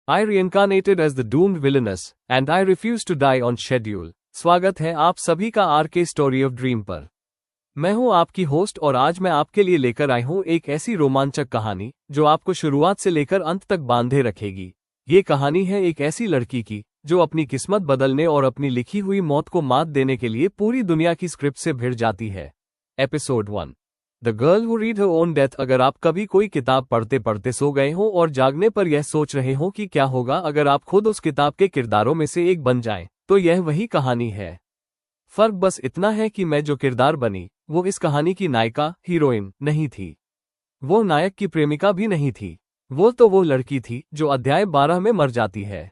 I reincarnated as the doomed villainess, and I refuse to die on schedule. स्वागत है आप सभी का RK स्टोरी ऑफ ड्रीम पर। मैं हूं आपकी होस्ट और आज मैं आपके लिए लेकर आई हूं एक ऐसी रोमांचक कहानी जो आपको शुरुआत से लेकर अंत तक बांधे रखेगी। ये कहानी है एक ऐसी लड़की की जो अपनी किस्मत बदलने और अपनी लिखी हुई मौत को मात देने के लिए पूरी दुनिया की स्क्रिप्ट से भिड़ जाती है। Episode 1 the girl who read her own death. अगर आप कभी कोई किताब पढ़ते पढ़ते सो गए हों और जागने पर यह सोच रहे हों कि क्या होगा अगर आप खुद उस किताब के किरदारों में से एक बन जाएं, तो यह वही कहानी है। फर्क बस इतना है कि मैं जो किरदार बनी वो इस कहानी की नायिका हीरोइन नहीं थी। वो नायक की प्रेमिका भी नहीं थी। वो लड़की थी जो अध्याय 12 में मर जाती है।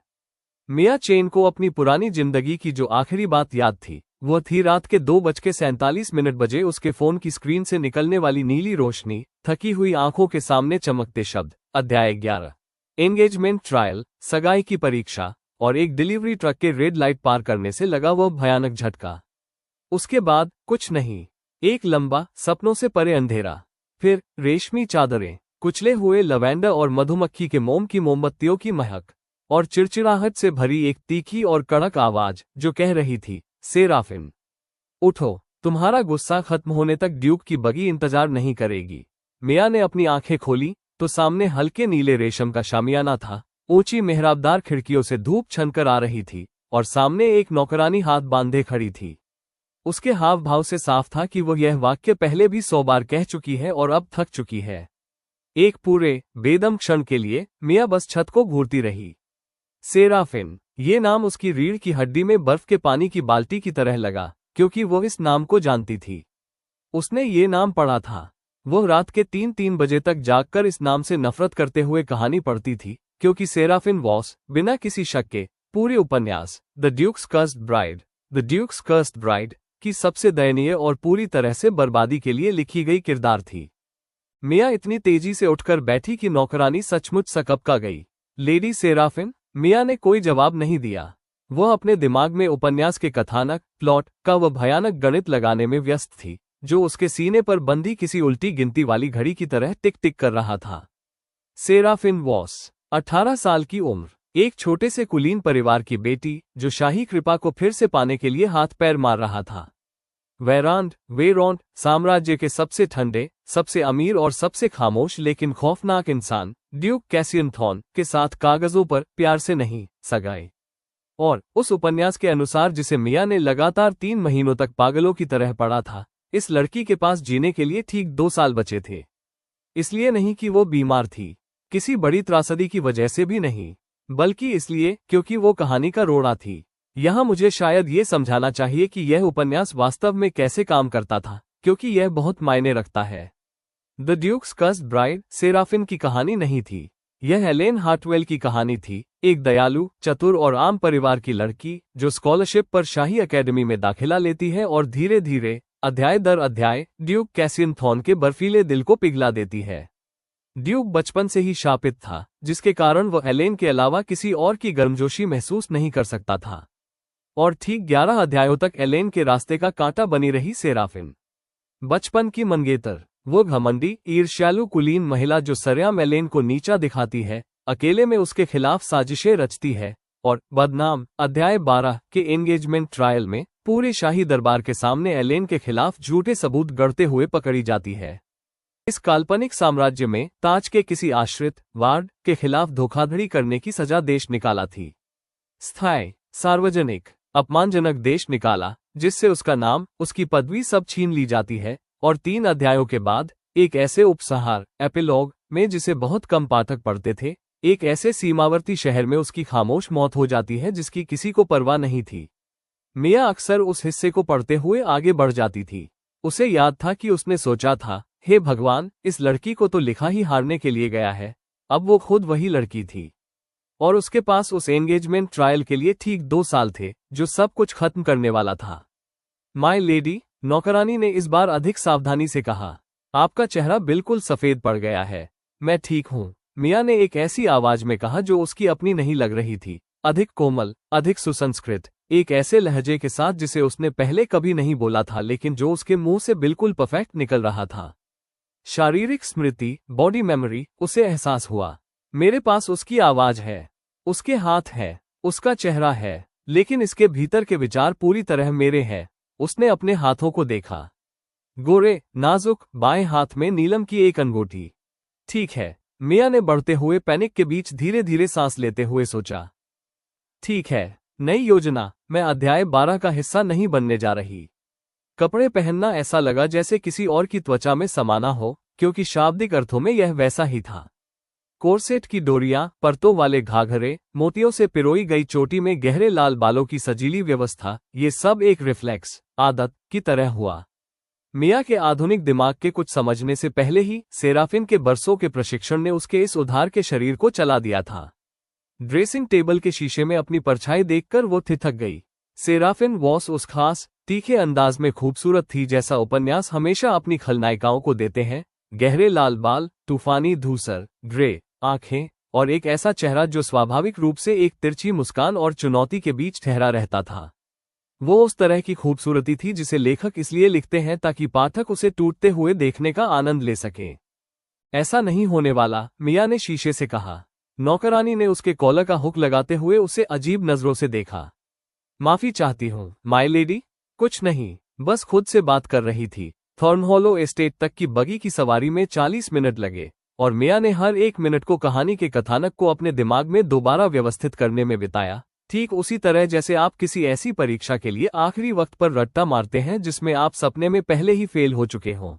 मिया चेन को अपनी पुरानी जिंदगी की जो आखिरी बात याद थी वो थी रात के 2:47 बजे उसके फोन की स्क्रीन से निकलने वाली नीली रोशनी, थकी हुई आंखों के सामने चमकते शब्द। अध्याय 11 एंगेजमेंट ट्रायल, सगाई की परीक्षा और एक डिलीवरी ट्रक के रेड लाइट पार करने से लगा वह भयानक झटका। उसके बाद कुछ नहीं, एक लंबा सपनों से परे अंधेरा, फिर रेशमी चादरें, कुचले हुए लवेंडर और मधुमक्खी के मोम की मोमबत्तियों की महक और चिड़चिड़ाहट से भरी एक तीखी और कड़क आवाज जो कह रही थी, सेराफिन उठो, तुम्हारा गुस्सा खत्म होने तक ड्यूक की बगी इंतजार नहीं करेगी। मिया ने अपनी आंखें खोली तो सामने हल्के नीले रेशम का शामियाना था। ऊंची मेहराबदार खिड़कियों से धूप छनकर आ रही थी और सामने एक नौकरानी हाथ बांधे खड़ी थी। उसके हाव भाव से साफ था कि वह यह वाक्य पहले भी 100 बार कह चुकी है और अब थक चुकी है। एक पूरे बेदम क्षण के लिए मिया बस छत को घूरती रही। सेराफिन, ये नाम उसकी रीढ़ की हड्डी में बर्फ के पानी की बाल्टी की तरह लगा, क्योंकि वो इस नाम को जानती थी। उसने ये नाम पढ़ा था। वो रात के 3-3 बजे तक जागकर इस नाम से नफरत करते हुए कहानी पढ़ती थी, क्योंकि सेराफिन वॉस, बिना किसी शक के, पूरे उपन्यास द ड्यूक्स कर्स्ड ब्राइड की सबसे दयनीय और पूरी तरह से बर्बादी के लिए लिखी गई किरदार थी। मिया इतनी तेजी से उठकर बैठी कि नौकरानी सचमुच सकपका गई। Lady Seraphine? मिया ने कोई जवाब नहीं दिया। वह अपने दिमाग में उपन्यास के कथानक प्लॉट का वह भयानक गणित लगाने में व्यस्त थी जो उसके सीने पर बंधी किसी उल्टी गिनती वाली घड़ी की तरह टिक टिक कर रहा था। सेराफिन वॉस 18 साल की उम्र, एक छोटे से कुलीन परिवार की बेटी जो शाही कृपा को फिर से पाने के लिए हाथ पैर मार रहा था। वेरोंड साम्राज्य के सबसे ठंडे, सबसे अमीर और सबसे खामोश लेकिन खौफनाक इंसान ड्यूक कैसियन थॉर्न के साथ कागजों पर प्यार से नहीं, सगाई। और उस उपन्यास के अनुसार जिसे मिया ने लगातार 3 महीनों तक पागलों की तरह पढ़ा था, इस लड़की के पास जीने के लिए ठीक 2 साल बचे थे। इसलिए नहीं कि वो बीमार थी, किसी बड़ी त्रासदी की वजह से भी नहीं, बल्कि इसलिए क्योंकि वो कहानी का रोड़ा थी। यहाँ मुझे शायद ये समझाना चाहिए कि यह उपन्यास वास्तव में कैसे काम करता था, क्योंकि यह बहुत मायने रखता है। The duke's cursed bride Seraphine की कहानी नहीं थी, यह एलेन हार्टवेल की कहानी थी, एक दयालु, चतुर और आम परिवार की लड़की जो स्कॉलरशिप पर शाही एकेडमी में दाखिला लेती है और धीरे धीरे, अध्याय दर अध्याय, ड्यूक कैसियन थॉर्न के बर्फीले दिल को पिघला देती है। ड्यूक बचपन से ही शापित था, जिसके कारण वह एलेन के अलावा किसी और की गर्मजोशी महसूस नहीं कर सकता था। और ठीक 11 अध्यायों तक एलेन के रास्ते का कांटा बनी रही सेराफिन। बचपन की मंगेतर, वो घमंडी, ईर्ष्यालु कुलीन महिला जो सरेआम एलेन को नीचा दिखाती है, अकेले में उसके खिलाफ साजिशें रचती है और बदनाम। अध्याय 12 के एंगेजमेंट ट्रायल में पूरे शाही दरबार के सामने एलेन के खिलाफ झूठे सबूत गढ़ते हुए पकड़ी जाती है। इस काल्पनिक साम्राज्य में ताज के किसी आश्रित वार्ड के खिलाफ धोखाधड़ी करने की सजा देश निकाला थी। स्थायी, सार्वजनिक, अपमानजनक देश निकाला, जिससे उसका नाम, उसकी पदवी सब छीन ली जाती है। और 3 अध्यायों के बाद एक ऐसे उपसंहार एपिलॉग में जिसे बहुत कम पाठक पढ़ते थे, एक ऐसे सीमावर्ती शहर में उसकी खामोश मौत हो जाती है जिसकी किसी को परवाह नहीं थी। मिया अक्सर उस हिस्से को पढ़ते हुए आगे बढ़ जाती थी। उसे याद था कि उसने सोचा था, हे भगवान, इस लड़की को तो लिखा ही हारने के लिए गया है। अब वो खुद वही लड़की थी और उसके पास उस एंगेजमेंट ट्रायल के लिए ठीक 2 साल थे जो सब कुछ खत्म करने वाला था। माय लेडी, नौकरानी ने इस बार अधिक सावधानी से कहा, आपका चेहरा बिल्कुल सफेद पड़ गया है। मैं ठीक हूँ, मिया ने एक ऐसी आवाज में कहा जो उसकी अपनी नहीं लग रही थी, अधिक कोमल, अधिक सुसंस्कृत, एक ऐसे लहजे के साथ जिसे उसने पहले कभी नहीं बोला था लेकिन जो उसके मुंह से बिल्कुल परफेक्ट निकल रहा था। शारीरिक स्मृति, बॉडी मेमोरी, उसे एहसास हुआ, मेरे पास उसकी आवाज है। उसके हाथ हैं, उसका चेहरा है, लेकिन इसके भीतर के विचार पूरी तरह मेरे हैं। उसने अपने हाथों को देखा। गोरे, नाजुक, बाएं हाथ में नीलम की एक अंगूठी। ठीक है, मिया ने बढ़ते हुए पैनिक के बीच धीरे धीरे सांस लेते हुए सोचा। ठीक है, नई योजना, मैं अध्याय 12 का हिस्सा नहीं बनने जा रही। कपड़े पहनना ऐसा लगा जैसे किसी और की त्वचा में समाना हो, क्योंकि शाब्दिक अर्थों में यह वैसा ही था। कोर्सेट की डोरियां, परतों वाले घाघरे, मोतियों से पिरोई गई चोटी में गहरे लाल बालों की सजीली व्यवस्था, ये सब एक रिफ्लेक्स, आदत की तरह हुआ। मिया के आधुनिक दिमाग के कुछ समझने से पहले ही सेराफिन के बरसों के प्रशिक्षण ने उसके इस उधार के शरीर को चला दिया था। ड्रेसिंग टेबल के शीशे में अपनी परछाई देखकर वो थिथक गई। सेराफिन वॉस उस खास, तीखे अंदाज में खूबसूरत थी जैसा उपन्यास हमेशा अपनी खलनायिकाओं को देते हैं। गहरे लाल बाल, तूफानी धूसर ग्रे आंखें और एक ऐसा चेहरा जो स्वाभाविक रूप से एक तिरछी मुस्कान और चुनौती के बीच ठहरा रहता था। वो उस तरह की खूबसूरती थी जिसे लेखक इसलिए लिखते हैं ताकि पाठक उसे टूटते हुए देखने का आनंद ले सके। ऐसा नहीं होने वाला, मिया ने शीशे से कहा। नौकरानी ने उसके कॉलर का हुक लगाते हुए उसे अजीब नजरों से देखा। माफी चाहती हूँ, माय लेडी। कुछ नहीं, बस खुद से बात कर रही थी। थॉर्नहॉलो एस्टेट तक की बगी की सवारी में 40 मिनट लगे और मिया ने हर एक मिनट को कहानी के कथानक को अपने दिमाग में दोबारा व्यवस्थित करने में बिताया, ठीक उसी तरह जैसे आप किसी ऐसी परीक्षा के लिए आखिरी वक्त पर रट्टा मारते हैं जिसमें आप सपने में पहले ही फेल हो चुके हों।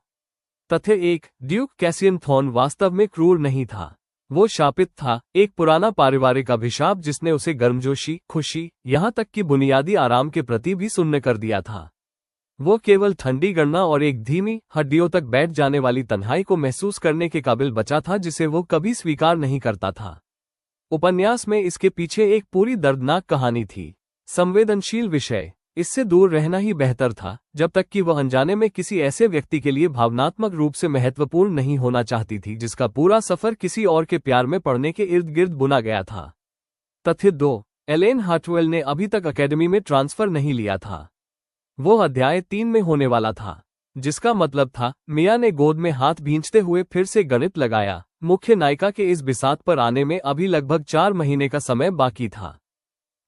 तथ्य एक, ड्यूक कैसियन थॉर्न वास्तव में क्रूर नहीं था। वो शापित था, एक पुराना पारिवारिक अभिशाप जिसने उसे गर्मजोशी, खुशी, यहां तक कि बुनियादी आराम के प्रति भी शून्य कर दिया था। वो केवल ठंडी गणना और एक धीमी, हड्डियों तक बैठ जाने वाली तन्हाई को महसूस करने के काबिल बचा था जिसे वो कभी स्वीकार नहीं करता था। उपन्यास में इसके पीछे एक पूरी दर्दनाक कहानी थी। संवेदनशील विषय, इससे दूर रहना ही बेहतर था, जब तक कि वह अनजाने में किसी ऐसे व्यक्ति के लिए भावनात्मक रूप से महत्वपूर्ण नहीं होना चाहती थी जिसका पूरा सफर किसी और के प्यार में पड़ने के इर्द गिर्द बुना गया था। तथ्य 2, एलेन हार्टवेल ने अभी तक अकेडमी में ट्रांसफर नहीं लिया था। वो अध्याय 3 में होने वाला था, जिसका मतलब था मिया ने गोद में हाथ भींचते हुए फिर से गणित लगाया। मुख्य नायिका के इस बिसात पर आने में अभी लगभग 4 महीने का समय बाकी था।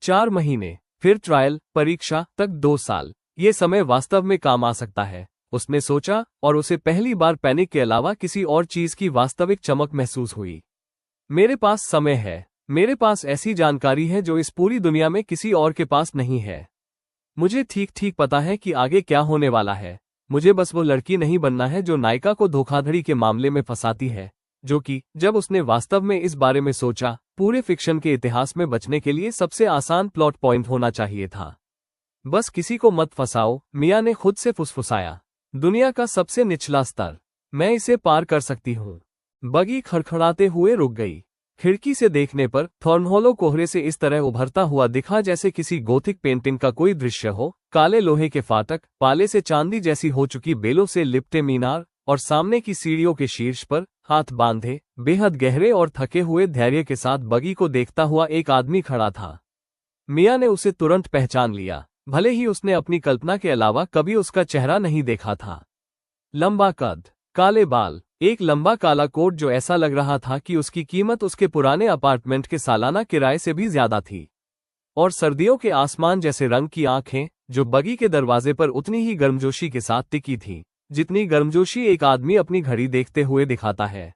4 महीने, फिर ट्रायल, परीक्षा तक 2 साल। ये समय वास्तव में काम आ सकता है, उसने सोचा, और उसे पहली बार पैनिक के अलावा किसी और चीज की वास्तविक चमक महसूस हुई। मेरे पास समय है, मेरे पास ऐसी जानकारी है जो इस पूरी दुनिया में किसी और के पास नहीं है। मुझे ठीक ठीक पता है कि आगे क्या होने वाला है। मुझे बस वो लड़की नहीं बनना है जो नायिका को धोखाधड़ी के मामले में फंसाती है, जो कि, जब उसने वास्तव में इस बारे में सोचा, पूरे फिक्शन के इतिहास में बचने के लिए सबसे आसान प्लॉट पॉइंट होना चाहिए था। बस किसी को मत फंसाओ, मिया ने खुद से फुसफुसाया। दुनिया का सबसे निचला स्तर, मैं इसे पार कर सकती हूँ। बगी खड़खड़ाते हुए रुक गई। खिड़की से देखने पर थॉर्नहॉलो कोहरे से इस तरह उभरता हुआ दिखा जैसे किसी गोथिक पेंटिंग का कोई दृश्य हो। काले लोहे के फाटक, पाले से चांदी जैसी हो चुकी बेलों से लिपटे मीनार, और सामने की सीढ़ियों के शीर्ष पर, हाथ बांधे, बेहद गहरे और थके हुए धैर्य के साथ बगी को देखता हुआ एक आदमी खड़ा था। मिया ने उसे तुरंत पहचान लिया, भले ही उसने अपनी कल्पना के अलावा कभी उसका चेहरा नहीं देखा था। लंबा कद, काले बाल, एक लंबा काला कोट जो ऐसा लग रहा था कि उसकी कीमत उसके पुराने अपार्टमेंट के सालाना किराए से भी ज्यादा थी। और सर्दियों के आसमान जैसे रंग की आंखें, जो बगी के दरवाजे पर उतनी ही गर्मजोशी के साथ टिकी थी, जितनी गर्मजोशी एक आदमी अपनी घड़ी देखते हुए दिखाता है।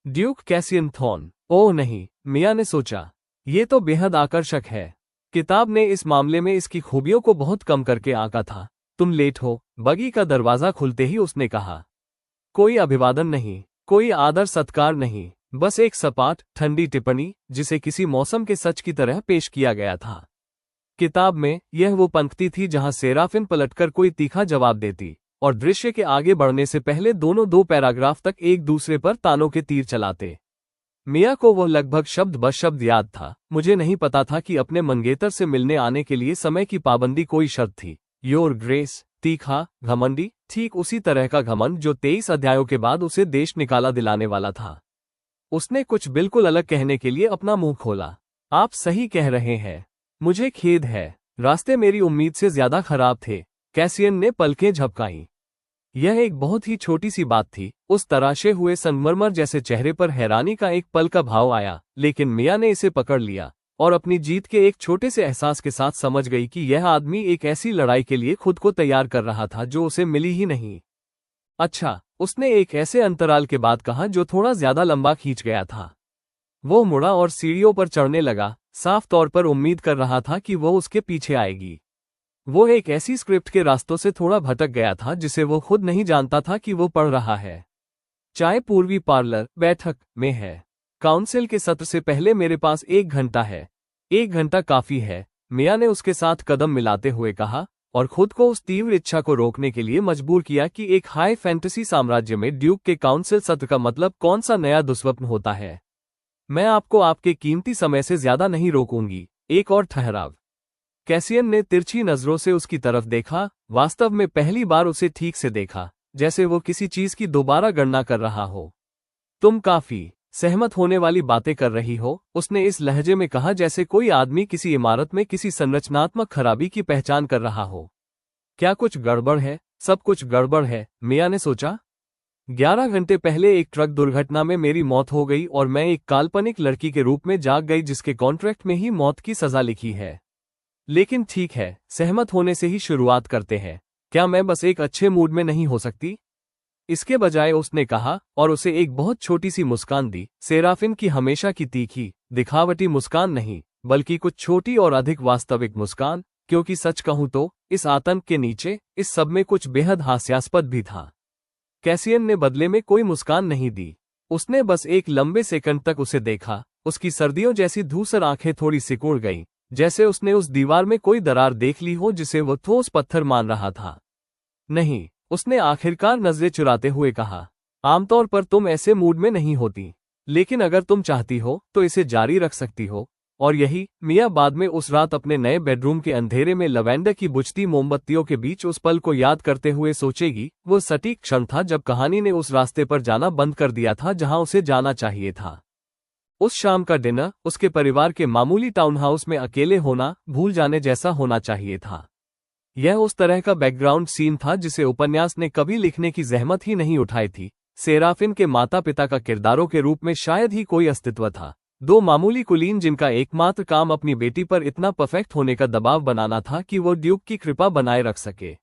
ड्यूक कैसियन थॉर्न, ओह नहीं, मिया ने सोचा, ये तो बेहद आकर्षक है। किताब ने इस मामले में इसकी खूबियों को बहुत कम करके आंका था। तुम लेट हो, बगी का दरवाजा खुलते ही उसने कहा। कोई अभिवादन नहीं, कोई आदर सत्कार नहीं, बस एक सपाट, ठंडी टिप्पणी जिसे किसी मौसम के सच की तरह पेश किया गया था। किताब में यह वो पंक्ति थी जहां सेराफिन पलटकर कोई तीखा जवाब देती, और दृश्य के आगे बढ़ने से पहले दोनों 2 पैराग्राफ तक एक दूसरे पर तानों के तीर चलाते। मिया को वह लगभग शब्द ब शब्द याद था। मुझे नहीं पता था कि अपने मंगेतर से मिलने आने के लिए समय की पाबंदी कोई शर्त थी। योर ग्रेस, तीखा, घमंडी, ठीक उसी तरह का घमंड जो 23 अध्यायों के बाद उसे देश निकाला दिलाने वाला था। उसने कुछ बिल्कुल अलग कहने के लिए अपना मुंह खोला। आप सही कह रहे हैं, मुझे खेद है, रास्ते मेरी उम्मीद से ज्यादा खराब थे। कैसियन ने पलकें झपकाईं। यह एक बहुत ही छोटी सी बात थी। उस तराशे हुए संगमरमर जैसे चेहरे पर हैरानी का एक पल का भाव आया, लेकिन मिया ने इसे पकड़ लिया, और अपनी जीत के एक छोटे से एहसास के साथ समझ गई कि यह आदमी एक ऐसी लड़ाई के लिए खुद को तैयार कर रहा था जो उसे मिली ही नहीं। अच्छा, उसने एक ऐसे अंतराल के बाद कहा जो थोड़ा ज्यादा लंबा खींच गया था। वो मुड़ा और सीढ़ियों पर चढ़ने लगा, साफ तौर पर उम्मीद कर रहा था कि वो उसके पीछे आएगी। वो एक ऐसी स्क्रिप्ट के रास्तों से थोड़ा भटक गया था जिसे वो खुद नहीं जानता था कि वो पढ़ रहा है। चाय पूर्वी पार्लर बैठक में है। काउंसिल के सत्र से पहले मेरे पास 1 घंटा है। 1 घंटा काफी है, मिया ने उसके साथ कदम मिलाते हुए कहा, और खुद को उस तीव्र इच्छा को रोकने के लिए मजबूर किया कि एक हाई फैंटेसी साम्राज्य में ड्यूक के काउंसिल सत्र का मतलब कौन सा नया दुस्वप्न होता है। मैं आपको आपके कीमती समय से ज्यादा नहीं रोकूंगी। एक और ठहराव। कैसियन ने तिरछी नजरों से उसकी तरफ देखा, वास्तव में पहली बार उसे ठीक से देखा, जैसे वो किसी चीज की दोबारा गणना कर रहा हो। तुम काफी सहमत होने वाली बातें कर रही हो, उसने इस लहजे में कहा जैसे कोई आदमी किसी इमारत में किसी संरचनात्मक खराबी की पहचान कर रहा हो। क्या कुछ गड़बड़ है? सब कुछ गड़बड़ है, मिया ने सोचा। 11 घंटे पहले एक ट्रक दुर्घटना में मेरी मौत हो गई और मैं एक काल्पनिक लड़की के रूप में जाग गई जिसके कॉन्ट्रैक्ट में ही मौत की सजा लिखी है। लेकिन ठीक है, सहमत होने से ही शुरुआत करते हैं। क्या मैं बस एक अच्छे मूड में नहीं हो सकती? इसके बजाय उसने कहा, और उसे एक बहुत छोटी सी मुस्कान दी, सेराफिन की हमेशा की तीखी, दिखावटी मुस्कान नहीं, बल्कि कुछ छोटी और अधिक वास्तविक मुस्कान, क्योंकि सच कहूं तो इस आतंक के नीचे इस सब में कुछ बेहद हास्यास्पद भी था। कैसियन ने बदले में कोई मुस्कान नहीं दी। उसने बस एक लंबे सेकंड तक उसे देखा। उसकी सर्दियों जैसी धूसर आंखें थोड़ी सिकुड़ गईं, जैसे उसने उस दीवार में कोई दरार देख ली हो जिसे वो ठोस पत्थर मान रहा था। नहीं, उसने आखिरकार नजरें चुराते हुए कहा, आमतौर पर तुम ऐसे मूड में नहीं होती, लेकिन अगर तुम चाहती हो तो इसे जारी रख सकती हो। और यही, मिया बाद में उस रात अपने नए बेडरूम के अंधेरे में लवेंडर की बुझती मोमबत्तियों के बीच उस पल को याद करते हुए सोचेगी, वो सटीक क्षण था जब कहानी ने उस रास्ते पर जाना बंद कर दिया था जहां उसे जाना चाहिए था। उस शाम का डिनर उसके परिवार के मामूली टाउनहाउस में अकेले होना भूल जाने जैसा होना चाहिए था। यह उस तरह का बैकग्राउंड सीन था जिसे उपन्यास ने कभी लिखने की जहमत ही नहीं उठाई थी। सेराफिन के माता पिता का किरदारों के रूप में शायद ही कोई अस्तित्व था। 2 मामूली कुलीन जिनका एकमात्र काम अपनी बेटी पर इतना परफेक्ट होने का दबाव बनाना था कि वो ड्यूक की कृपा बनाए रख सके।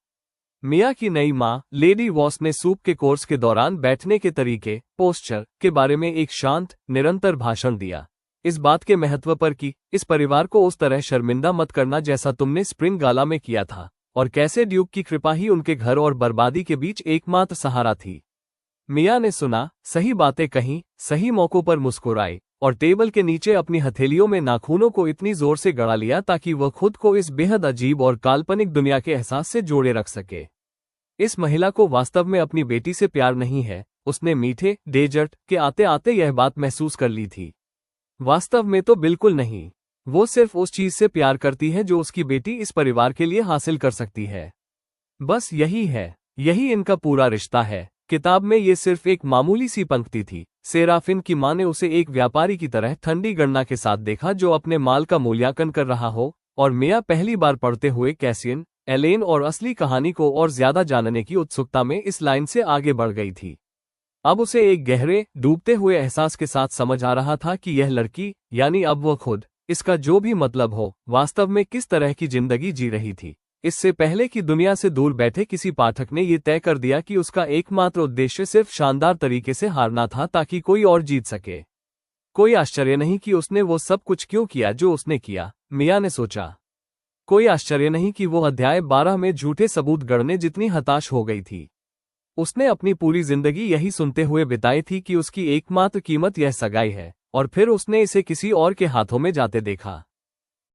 मिया की नई माँ लेडी वॉस ने सूप के कोर्स के दौरान बैठने के तरीके, पोस्चर के बारे में एक शांत, निरंतर भाषण दिया। इस बात के महत्व पर कि इस परिवार को उस तरह शर्मिंदा मत करना जैसा तुमने स्प्रिंग गाला में किया था, और कैसे ड्यूक की कृपा ही उनके घर और बर्बादी के बीच एकमात्र सहारा थी। मिया ने सुना, सही बातें कहीं, सही मौकों पर मुस्कुराई, और टेबल के नीचे अपनी हथेलियों में नाखूनों को इतनी जोर से गड़ा लिया ताकि वह खुद को इस बेहद अजीब और काल्पनिक दुनिया के एहसास से जोड़े रख सके। इस महिला को वास्तव में अपनी बेटी से प्यार नहीं है, उसने मीठे डेजर्ट के आते आते यह बात महसूस कर ली थी। वास्तव में तो बिल्कुल नहीं। वो सिर्फ उस चीज से प्यार करती है जो उसकी बेटी इस परिवार के लिए हासिल कर सकती है। बस यही है, यही इनका पूरा रिश्ता है। किताब में ये सिर्फ एक मामूली सी पंक्ति थी। सेराफिन की मां ने उसे एक व्यापारी की तरह ठंडी गणना के साथ देखा जो अपने माल का मूल्यांकन कर रहा हो, और मिया पहली बार पढ़ते हुए कैसियन, एलेन और असली कहानी को और ज्यादा जानने की उत्सुकता में इस लाइन से आगे बढ़ गई थी। अब उसे एक गहरे, डूबते हुए एहसास के साथ समझ आ रहा था कि यह लड़की, यानी अब वो खुद, इसका जो भी मतलब हो, वास्तव में किस तरह की जिंदगी जी रही थी। इससे पहले कि दुनिया से दूर बैठे किसी पाठक ने यह तय कर दिया कि उसका एकमात्र उद्देश्य सिर्फ शानदार तरीके से हारना था ताकि कोई और जीत सके। कोई आश्चर्य नहीं कि उसने वो सब कुछ क्यों किया जो उसने किया, मिया ने सोचा। कोई आश्चर्य नहीं कि वो अध्याय 12 में झूठे सबूत गढ़ने जितनी हताश हो गई थी। उसने अपनी पूरी जिंदगी यही सुनते हुए बिताई थी कि उसकी एकमात्र कीमत यह सगाई है, और फिर उसने इसे किसी और के हाथों में जाते देखा।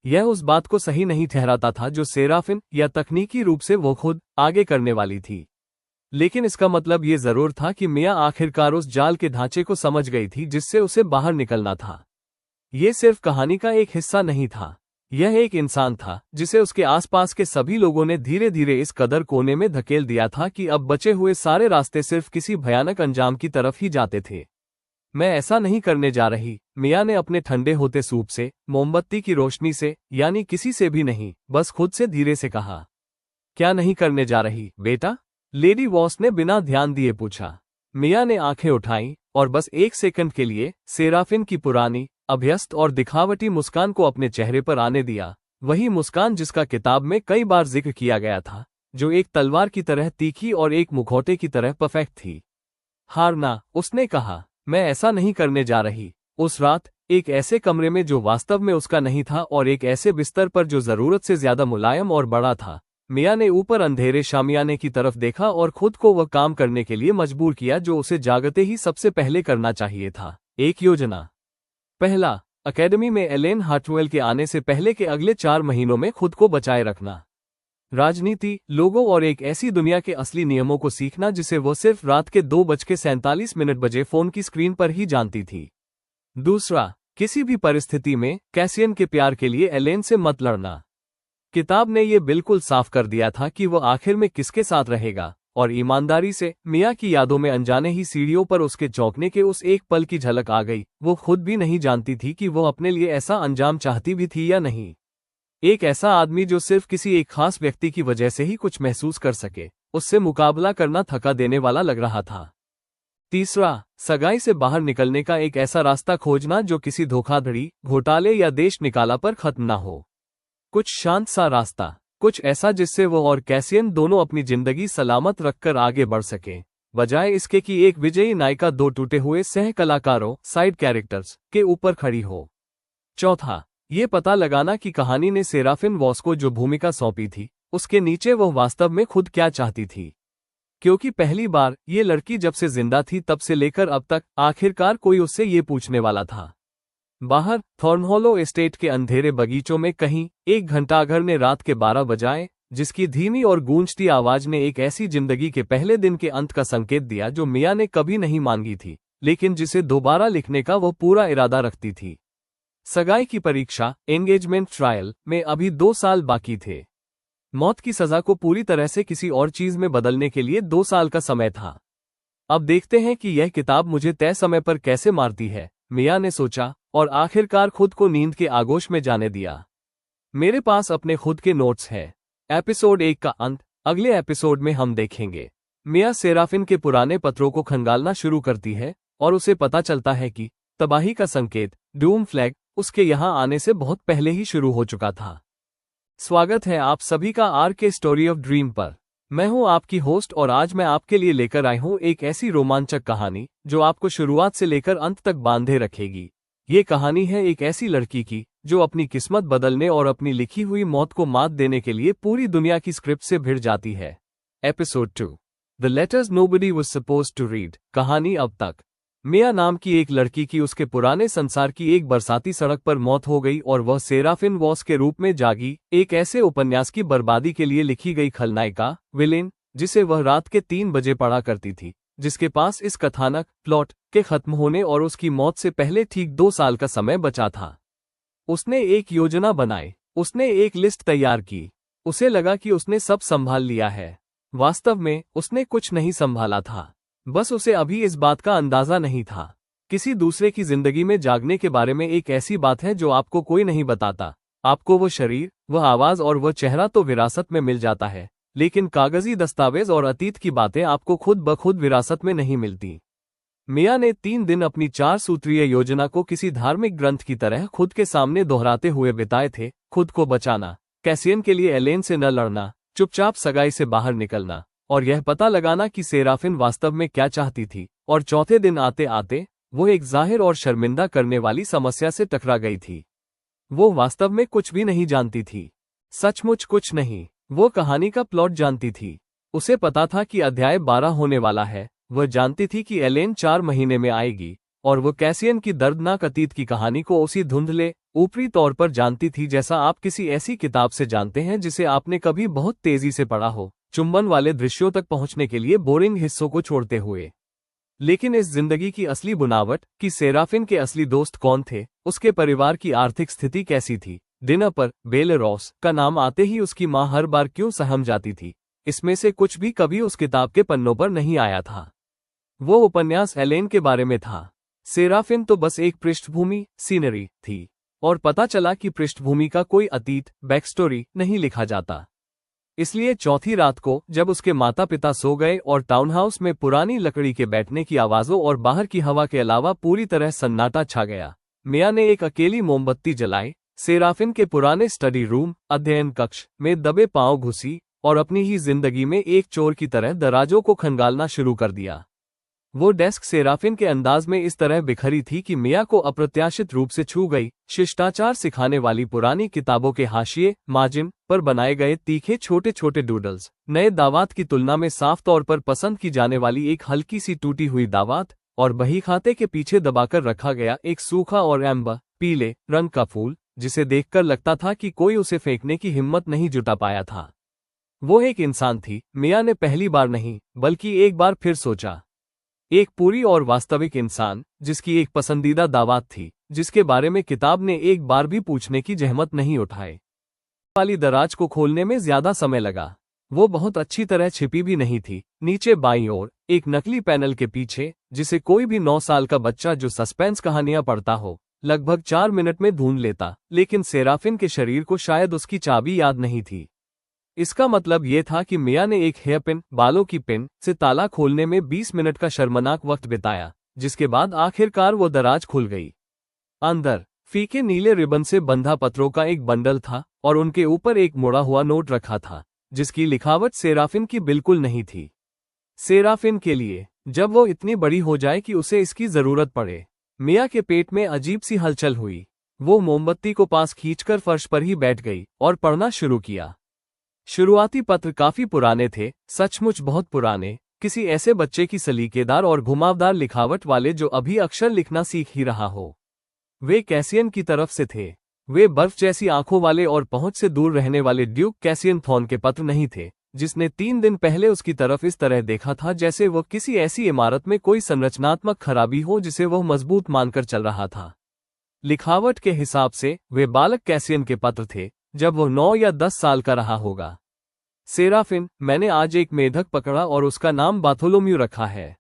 यह उस बात को सही नहीं ठहराता था जो सेराफिन, या तकनीकी रूप से वो खुद, आगे करने वाली थी। लेकिन इसका मतलब ये जरूर था कि मिया आखिरकार उस जाल के ढांचे को समझ गई थी जिससे उसे बाहर निकलना था। ये सिर्फ कहानी का एक हिस्सा नहीं था, यह एक इंसान था जिसे उसके आसपास के सभी लोगों ने धीरे धीरे इस कदर कोने में धकेल दिया था कि अब बचे हुए सारे रास्ते सिर्फ किसी भयानक अंजाम की तरफ ही जाते थे। मैं ऐसा नहीं करने जा रही, मिया ने अपने ठंडे होते सूप से, मोमबत्ती की रोशनी से, यानी किसी से भी नहीं, बस खुद से धीरे से कहा। क्या नहीं करने जा रही, बेटा? लेडी वॉस ने बिना ध्यान दिए पूछा। मिया ने आंखें उठाईं, और बस एक सेकंड के लिए सेराफिन की पुरानी, अभ्यस्त और दिखावटी मुस्कान को अपने चेहरे पर आने दिया, वही मुस्कान जिसका किताब में कई बार जिक्र किया गया था, जो एक तलवार की तरह तीखी और एक मुखौटे की तरह परफेक्ट थी। हारना, उसने कहा, मैं ऐसा नहीं करने जा रही। उस रात एक ऐसे कमरे में जो वास्तव में उसका नहीं था और एक ऐसे बिस्तर पर जो जरूरत से ज्यादा मुलायम और बड़ा था, मिया ने ऊपर अंधेरे शामियाने की तरफ देखा और खुद को वह काम करने के लिए मजबूर किया जो उसे जागते ही सबसे पहले करना चाहिए था। एक योजना। पहला, अकेडमी में एलेन हार्टवेल के आने से पहले के अगले 4 महीनों में खुद को बचाए रखना। राजनीति, लोगों और एक ऐसी दुनिया के असली नियमों को सीखना जिसे वह सिर्फ रात के 2:47 बजे फोन की स्क्रीन पर ही जानती थी। दूसरा, किसी भी परिस्थिति में कैसियन के प्यार के लिए एलेन से मत लड़ना। किताब ने यह बिल्कुल साफ कर दिया था कि वह आखिर में किसके साथ रहेगा, और ईमानदारी से मिया की यादों में अनजाने ही सीढ़ियों पर उसके चौंकने के उस एक पल की झलक आ गई। वो खुद भी नहीं जानती थी कि वो अपने लिए ऐसा अंजाम चाहती भी थी या नहीं। एक ऐसा आदमी जो सिर्फ किसी एक खास व्यक्ति की वजह से ही कुछ महसूस कर सके, उससे मुकाबला करना थका देने वाला लग रहा था। तीसरा, सगाई से बाहर निकलने का एक ऐसा रास्ता खोजना जो किसी धोखाधड़ी, घोटाले या देश निकाला पर खत्म ना हो। कुछ शांत सा रास्ता, कुछ ऐसा जिससे वो और कैसियन दोनों अपनी जिंदगी सलामत रखकर आगे बढ़ सके, बजाय इसके कि एक विजयी नायिका 2 टूटे हुए सह कलाकारों, साइड कैरेक्टर्स के ऊपर खड़ी हो। चौथा, ये पता लगाना कि कहानी ने सेराफिन वॉस को जो भूमिका सौंपी थी, उसके नीचे वह वास्तव में खुद क्या चाहती थी। क्योंकि पहली बार ये लड़की जब से जिंदा थी तब से लेकर अब तक आखिरकार कोई उससे ये पूछने वाला था। बाहर थॉर्नहॉलो एस्टेट के अंधेरे बगीचों में कहीं एक घंटाघर ने रात के 12 बजाए, जिसकी धीमी और गूंजती आवाज ने एक ऐसी जिंदगी के पहले दिन के अंत का संकेत दिया जो मिया ने कभी नहीं मांगी थी, लेकिन जिसे दोबारा लिखने का वह पूरा इरादा रखती थी। सगाई की परीक्षा, एंगेजमेंट ट्रायल में अभी 2 साल बाकी थे। मौत की सजा को पूरी तरह से किसी और चीज में बदलने के लिए 2 साल का समय था। अब देखते हैं कि यह किताब मुझे तय समय पर कैसे मारती है, मिया ने सोचा, और आखिरकार खुद को नींद के आगोश में जाने दिया। मेरे पास अपने खुद के नोट्स हैं। एपिसोड 1 का अंत अगले एपिसोड में हम देखेंगे। मिया सेराफिन के पुराने पत्रों को खंगालना शुरू करती है और उसे पता चलता है कि तबाही का संकेत, डूम फ्लैग, उसके यहां आने से बहुत पहले ही शुरू हो चुका था। स्वागत है आप सभी का आरके स्टोरी ऑफ ड्रीम पर। मैं हूं आपकी होस्ट और आज मैं आपके लिए लेकर आई हूं एक ऐसी रोमांचक कहानी जो आपको शुरुआत से लेकर अंत तक बांधे रखेगी। ये कहानी है एक ऐसी लड़की की जो अपनी किस्मत बदलने और अपनी लिखी हुई मौत को मात देने के लिए पूरी दुनिया की स्क्रिप्ट से भिड़ जाती है। Episode 2, the letters nobody was supposed to read. कहानी अब तक। मिया नाम की एक लड़की की उसके पुराने संसार की एक बरसाती सड़क पर मौत हो गई और वह सेराफिन वॉस के रूप में जागी, एक ऐसे उपन्यास की बर्बादी के लिए लिखी गई खलनायिका, विलेन, जिसे वह रात के 3 बजे पढ़ा करती थी, जिसके पास इस कथानक प्लॉट के खत्म होने और उसकी मौत से पहले ठीक 2 साल का समय बचा था। उसने एक योजना बनाई, उसने एक लिस्ट तैयार की। उसे लगा कि उसने सब संभाल लिया है। वास्तव में उसने कुछ नहीं संभाला था, बस उसे अभी इस बात का अंदाजा नहीं था। किसी दूसरे की जिंदगी में जागने के बारे में एक ऐसी बात है जो आपको कोई नहीं बताता। आपको वो शरीर, वह आवाज और वह चेहरा तो विरासत में मिल जाता है, लेकिन कागजी दस्तावेज और अतीत की बातें आपको खुद ब खुद विरासत में नहीं मिलती। मिया ने 3 दिन अपनी 4 सूत्रीय योजना को किसी धार्मिक ग्रंथ की तरह खुद के सामने दोहराते हुए बिताए थे। खुद को बचाना, कैसियन के लिए एलेन से न लड़ना, चुपचाप सगाई से बाहर निकलना, और यह पता लगाना कि सेराफिन वास्तव में क्या चाहती थी। और चौथे दिन आते आते वो एक जाहिर और शर्मिंदा करने वाली समस्या से टकरा गई थी। वो वास्तव में कुछ भी नहीं जानती थी, सचमुच कुछ नहीं। वो कहानी का प्लॉट जानती थी। उसे पता था कि अध्याय 12 होने वाला है। वह जानती थी कि एलेन 4 महीने में आएगी, और वो कैसियन की दर्दनाक अतीत की कहानी को उसी धुंधले, ऊपरी तौर पर जानती थी जैसा आप किसी ऐसी किताब से जानते हैं जिसे आपने कभी बहुत तेजी से पढ़ा हो, चुंबन वाले दृश्यों तक पहुंचने के लिए बोरिंग हिस्सों को छोड़ते हुए। लेकिन इस जिंदगी की असली बुनावट, कि सेराफिन के असली दोस्त कौन थे, उसके परिवार की आर्थिक स्थिति कैसी थी, डिनर पर बेलेरॉस का नाम आते ही उसकी मां हर बार क्यों सहम जाती थी, इसमें से कुछ भी कभी उस किताब के पन्नों पर नहीं आया था। वो उपन्यास एलेन के बारे में था। सेराफिन तो बस एक पृष्ठभूमि, सीनरी थी, और पता चला कि पृष्ठभूमि का कोई अतीत, बैकस्टोरी नहीं लिखा जाता। इसलिए चौथी रात को जब उसके माता पिता सो गए और टाउनहाउस में पुरानी लकड़ी के बैठने की आवाजों और बाहर की हवा के अलावा पूरी तरह सन्नाटा छा गया, मिया ने एक अकेली मोमबत्ती जलाई, सेराफिन के पुराने स्टडी रूम अध्ययन कक्ष में दबे पांव घुसी और अपनी ही जिंदगी में एक चोर की तरह दराजों को खंगालना शुरू कर दिया। वो डेस्क सेराफिन के अंदाज में इस तरह बिखरी थी कि मिया को अप्रत्याशित रूप से छू गई। शिष्टाचार सिखाने वाली पुरानी किताबों के हाशिए मार्जिन पर बनाए गए तीखे छोटे छोटे डूडल्स, नए दावात की तुलना में साफ तौर पर पसंद की जाने वाली एक हल्की सी टूटी हुई दावात, और बही खाते के पीछे दबाकर रखा गया एक सूखा और एम्बर पीले रंग का फूल, जिसे देखकर लगता था कि कोई उसे फेंकने की हिम्मत नहीं जुटा पाया था। वो एक इंसान थी, मिया ने पहली बार नहीं बल्कि एक बार फिर सोचा। एक पूरी और वास्तविक इंसान, जिसकी एक पसंदीदा दावत थी, जिसके बारे में किताब ने एक बार भी पूछने की जहमत नहीं उठाई। वाली दराज को खोलने में ज्यादा समय लगा। वो बहुत अच्छी तरह छिपी भी नहीं थी। नीचे बाईं ओर एक नकली पैनल के पीछे, जिसे कोई भी 9 साल का बच्चा जो सस्पेंस कहानियां पढ़ता हो लगभग 4 मिनट में ढूंढ लेता, लेकिन सेराफिन के शरीर को शायद उसकी चाबी याद नहीं थी। इसका मतलब ये था कि मिया ने एक हेयरपिन बालों की पिन से ताला खोलने में 20 मिनट का शर्मनाक वक्त बिताया, जिसके बाद आखिरकार वो दराज खुल गई। अंदर फीके नीले रिबन से बंधा पत्रों का एक बंडल था और उनके ऊपर एक मुड़ा हुआ नोट रखा था, जिसकी लिखावट सेराफिन की बिल्कुल नहीं थी। सेराफिन के लिए, जब वो इतनी बड़ी हो जाए कि उसे इसकी जरूरत पड़े। मिया के पेट में अजीब सी हलचल हुई। वो मोमबत्ती को पास खींचकर फर्श पर ही बैठ गई और पढ़ना शुरू किया। शुरुआती पत्र काफी पुराने थे, सचमुच बहुत पुराने, किसी ऐसे बच्चे की सलीकेदार और घुमावदार लिखावट वाले जो अभी अक्षर लिखना सीख ही रहा हो। वे कैसियन की तरफ से थे। वे बर्फ जैसी आंखों वाले और पहुंच से दूर रहने वाले ड्यूक कैसियन थॉर्न के पत्र नहीं थे, जिसने 3 दिन पहले उसकी तरफ इस तरह देखा था जैसे वह किसी ऐसी इमारत में कोई संरचनात्मक खराबी हो जिसे वह मजबूत मानकर चल रहा था। लिखावट के हिसाब से वे बालक कैसियन के पत्र थे, जब वह 9 या 10 साल का रहा होगा। सेराफिन, मैंने आज एक मेढक पकड़ा और उसका नाम बार्थोलोम्यू रखा है।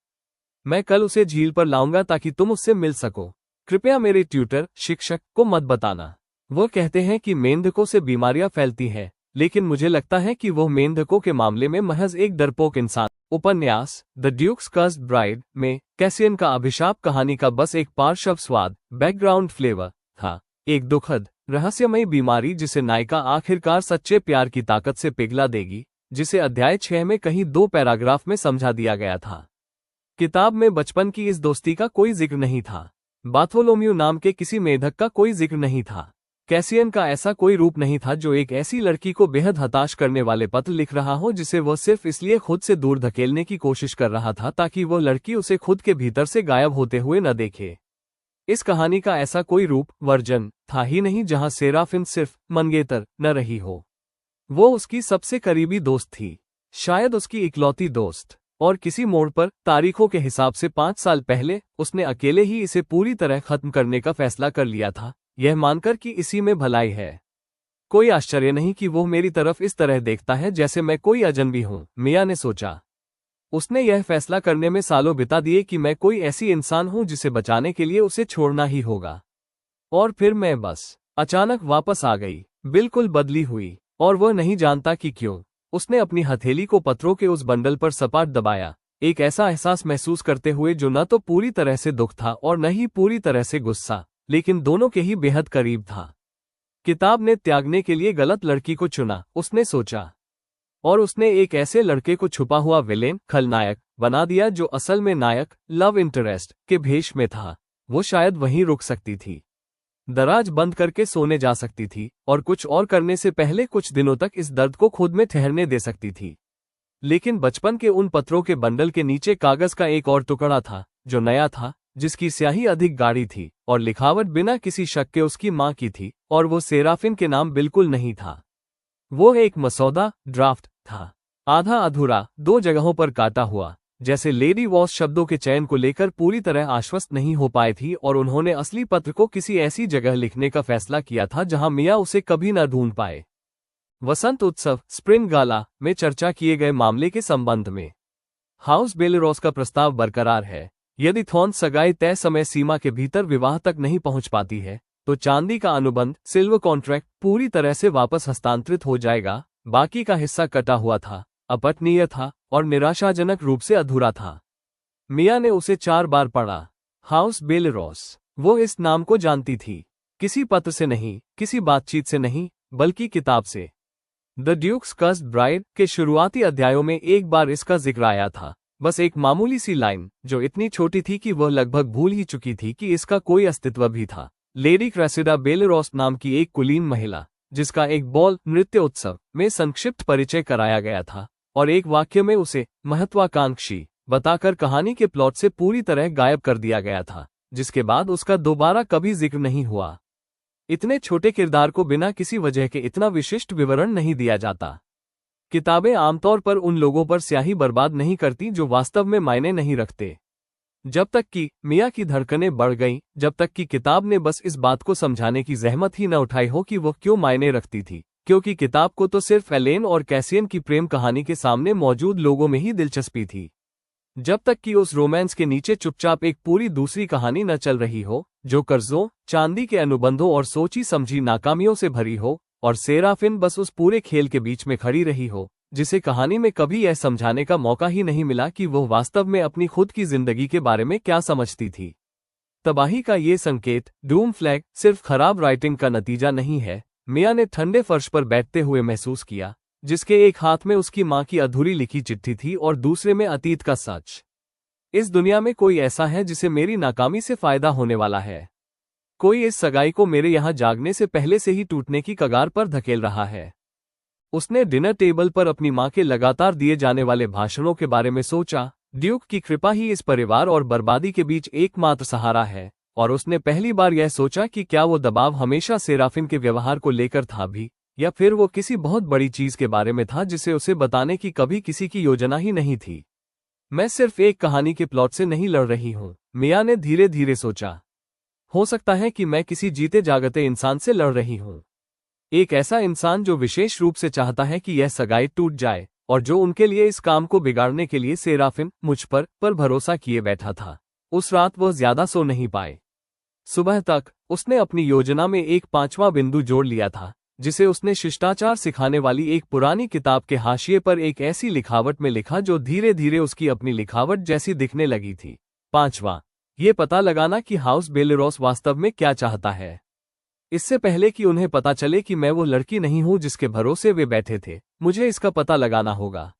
मैं कल उसे झील पर लाऊंगा ताकि तुम उससे मिल सको। कृपया मेरे ट्यूटर शिक्षक को मत बताना। वो कहते हैं कि मेंढकों से बीमारियां फैलती हैं, लेकिन मुझे लगता है कि वो मेंढकों के मामले में महज एक डरपोक इंसान। उपन्यास द ड्यूक्स कर्स्ड ब्राइड में कैसियन का अभिशाप कहानी का बस एक पार्श्व स्वाद, बैकग्राउंड फ्लेवर था। एक दुखद रहस्यमयी बीमारी जिसे नायिका आखिरकार सच्चे प्यार की ताकत से पिघला देगी, जिसे अध्याय 6 में कहीं 2 पैराग्राफ में समझा दिया गया था। किताब में बचपन की इस दोस्ती का कोई जिक्र नहीं था। बार्थोलोम्यू नाम के किसी मेढक का कोई जिक्र नहीं था। कैसियन का ऐसा कोई रूप नहीं था जो एक ऐसी लड़की को बेहद हताश करने वाले पत्र लिख रहा हो जिसे वह सिर्फ इसलिए खुद से दूर धकेलने की कोशिश कर रहा था ताकि वो लड़की उसे खुद के भीतर से गायब होते हुए न देखे। इस कहानी का ऐसा कोई रूप वर्जन था ही नहीं जहां सेराफिन सिर्फ मंगेतर न रही हो। वो उसकी सबसे करीबी दोस्त थी, शायद उसकी इकलौती दोस्त, और किसी मोड़ पर तारीखों के हिसाब से 5 साल पहले उसने अकेले ही इसे पूरी तरह खत्म करने का फैसला कर लिया था, यह मानकर कि इसी में भलाई है। कोई आश्चर्य नहीं कि वो मेरी तरफ इस तरह देखता है जैसे मैं कोई अजनबी हूं, मिया ने सोचा। उसने यह फैसला करने में सालों बिता दिए कि मैं कोई ऐसी इंसान हूं जिसे बचाने के लिए उसे छोड़ना ही होगा। और फिर मैं बस अचानक वापस आ गई, बिल्कुल बदली हुई, और वह नहीं जानता कि क्यों। उसने अपनी हथेली को पत्रों के उस बंडल पर सपाट दबाया, एक ऐसा एहसास महसूस करते हुए जो न तो पूरी तरह से दुख था और न ही पूरी तरह से गुस्सा, लेकिन दोनों के ही बेहद करीब था। किताब ने त्यागने के लिए गलत लड़की को चुना, उसने सोचा, और उसने एक ऐसे लड़के को छुपा हुआ विलेन खलनायक बना दिया जो असल में नायक लव इंटरेस्ट के भेष में था। वो शायद वहीं रुक सकती थी, दराज बंद करके सोने जा सकती थी और कुछ और करने से पहले कुछ दिनों तक इस दर्द को खुद में ठहरने दे सकती थी। लेकिन बचपन के उन पत्रों के बंडल के नीचे कागज का एक और टुकड़ा था जो नया था, जिसकी स्याही अधिक गाढ़ी थी और लिखावट बिना किसी शक के उसकी मां की थी, और वो सेराफिन के नाम बिल्कुल नहीं था। वो एक मसौदा ड्राफ्ट था, आधा अधूरा, 2 जगहों पर काटा हुआ, जैसे लेडी वॉस शब्दों के चयन को लेकर पूरी तरह आश्वस्त नहीं हो पाई थी और उन्होंने असली पत्र को किसी ऐसी जगह लिखने का फैसला किया था जहां मिया उसे कभी न ढूंढ पाए। वसंत उत्सव स्प्रिंग गाला में चर्चा किए गए मामले के संबंध में हाउस बेलेरोस का प्रस्ताव बरकरार है। यदि थॉर्न सगाई तय समय सीमा के भीतर विवाह तक नहीं पहुंच पाती है तो चांदी का अनुबंध सिल्वर कॉन्ट्रैक्ट पूरी तरह से वापस हस्तांतरित हो जाएगा। बाकी का हिस्सा कटा हुआ था, अपठनीय था और निराशाजनक रूप से अधूरा था। मिया ने उसे 4 बार पढ़ा। हाउस बेलेरोस, वो इस नाम को जानती थी, किसी पत्र से नहीं, किसी बातचीत से नहीं, बल्कि किताब से। द ड्यूक्स कस्ड ब्राइड के शुरुआती अध्यायों में एक बार इसका जिक्र आया था, बस एक मामूली सी लाइन जो इतनी छोटी थी कि वह लगभग भूल ही चुकी थी कि इसका कोई अस्तित्व भी था। लेडी क्रेसिडा बेलेरोस नाम की एक कुलीन महिला, जिसका एक बॉल नृत्य उत्सव में संक्षिप्त परिचय कराया गया था और एक वाक्य में उसे महत्वाकांक्षी बताकर कहानी के प्लॉट से पूरी तरह गायब कर दिया गया था, जिसके बाद उसका दोबारा कभी जिक्र नहीं हुआ। इतने छोटे किरदार को बिना किसी वजह के इतना विशिष्ट विवरण नहीं दिया जाता। किताबें आमतौर पर उन लोगों पर स्याही बर्बाद नहीं करती जो वास्तव में मायने नहीं रखते। जब तक कि मिया की धड़कनें बढ़ गईं, जब तक कि किताब ने बस इस बात को समझाने की जहमत ही न उठाई हो कि वह क्यों मायने रखती थी, क्योंकि किताब को तो सिर्फ एलेन और कैसियन की प्रेम कहानी के सामने मौजूद लोगों में ही दिलचस्पी थी। जब तक कि उस रोमांस के नीचे चुपचाप एक पूरी दूसरी कहानी न चल रही हो, जो कर्जों, चांदी के अनुबंधों और सोची समझी नाकामियों से भरी हो, और सेराफिन बस उस पूरे खेल के बीच में खड़ी रही हो, जिसे कहानी में कभी यह समझाने का मौका ही नहीं मिला कि वह वास्तव में अपनी खुद की जिंदगी के बारे में क्या समझती थी। तबाही का ये संकेत, डूम फ्लैग, सिर्फ खराब राइटिंग का नतीजा नहीं है, मिया ने ठंडे फर्श पर बैठते हुए महसूस किया, जिसके एक हाथ में उसकी मां की अधूरी लिखी चिट्ठी थी और दूसरे में अतीत का सच। इस दुनिया में कोई ऐसा है जिसे मेरी नाकामी से फायदा होने वाला है। कोई इस सगाई को मेरे यहां जागने से पहले से ही टूटने की कगार पर धकेल रहा है। उसने डिनर टेबल पर अपनी मां के लगातार दिए जाने वाले भाषणों के बारे में सोचा। ड्यूक की कृपा ही इस परिवार और बर्बादी के बीच एकमात्र सहारा है, और उसने पहली बार यह सोचा कि क्या वो दबाव हमेशा सेराफिन के व्यवहार को लेकर था भी, या फिर वो किसी बहुत बड़ी चीज के बारे में था जिसे उसे बताने की कभी किसी की योजना ही नहीं थी। मैं सिर्फ एक कहानी के प्लॉट से नहीं लड़ रही हूं, मिया ने धीरे धीरे सोचा। हो सकता है कि मैं किसी जीते जागते इंसान से लड़ रही हूं, एक ऐसा इंसान जो विशेष रूप से चाहता है कि यह सगाई टूट जाए, और जो उनके लिए इस काम को बिगाड़ने के लिए सेराफिन मुझ पर भरोसा किए बैठा था। उस रात वह ज्यादा सो नहीं पाए। सुबह तक उसने अपनी योजना में एक 5वां बिंदु जोड़ लिया था, जिसे उसने शिष्टाचार सिखाने वाली एक पुरानी किताब के हाशिए पर एक ऐसी लिखावट में लिखा जो धीरे धीरे उसकी अपनी लिखावट जैसी दिखने लगी थी। 5वां, ये पता लगाना कि हाउस बेलेरोस वास्तव में क्या चाहता है। इससे पहले कि उन्हें पता चले कि मैं वो लड़की नहीं हूं जिसके भरोसे वे बैठे थे, मुझे इसका पता लगाना होगा।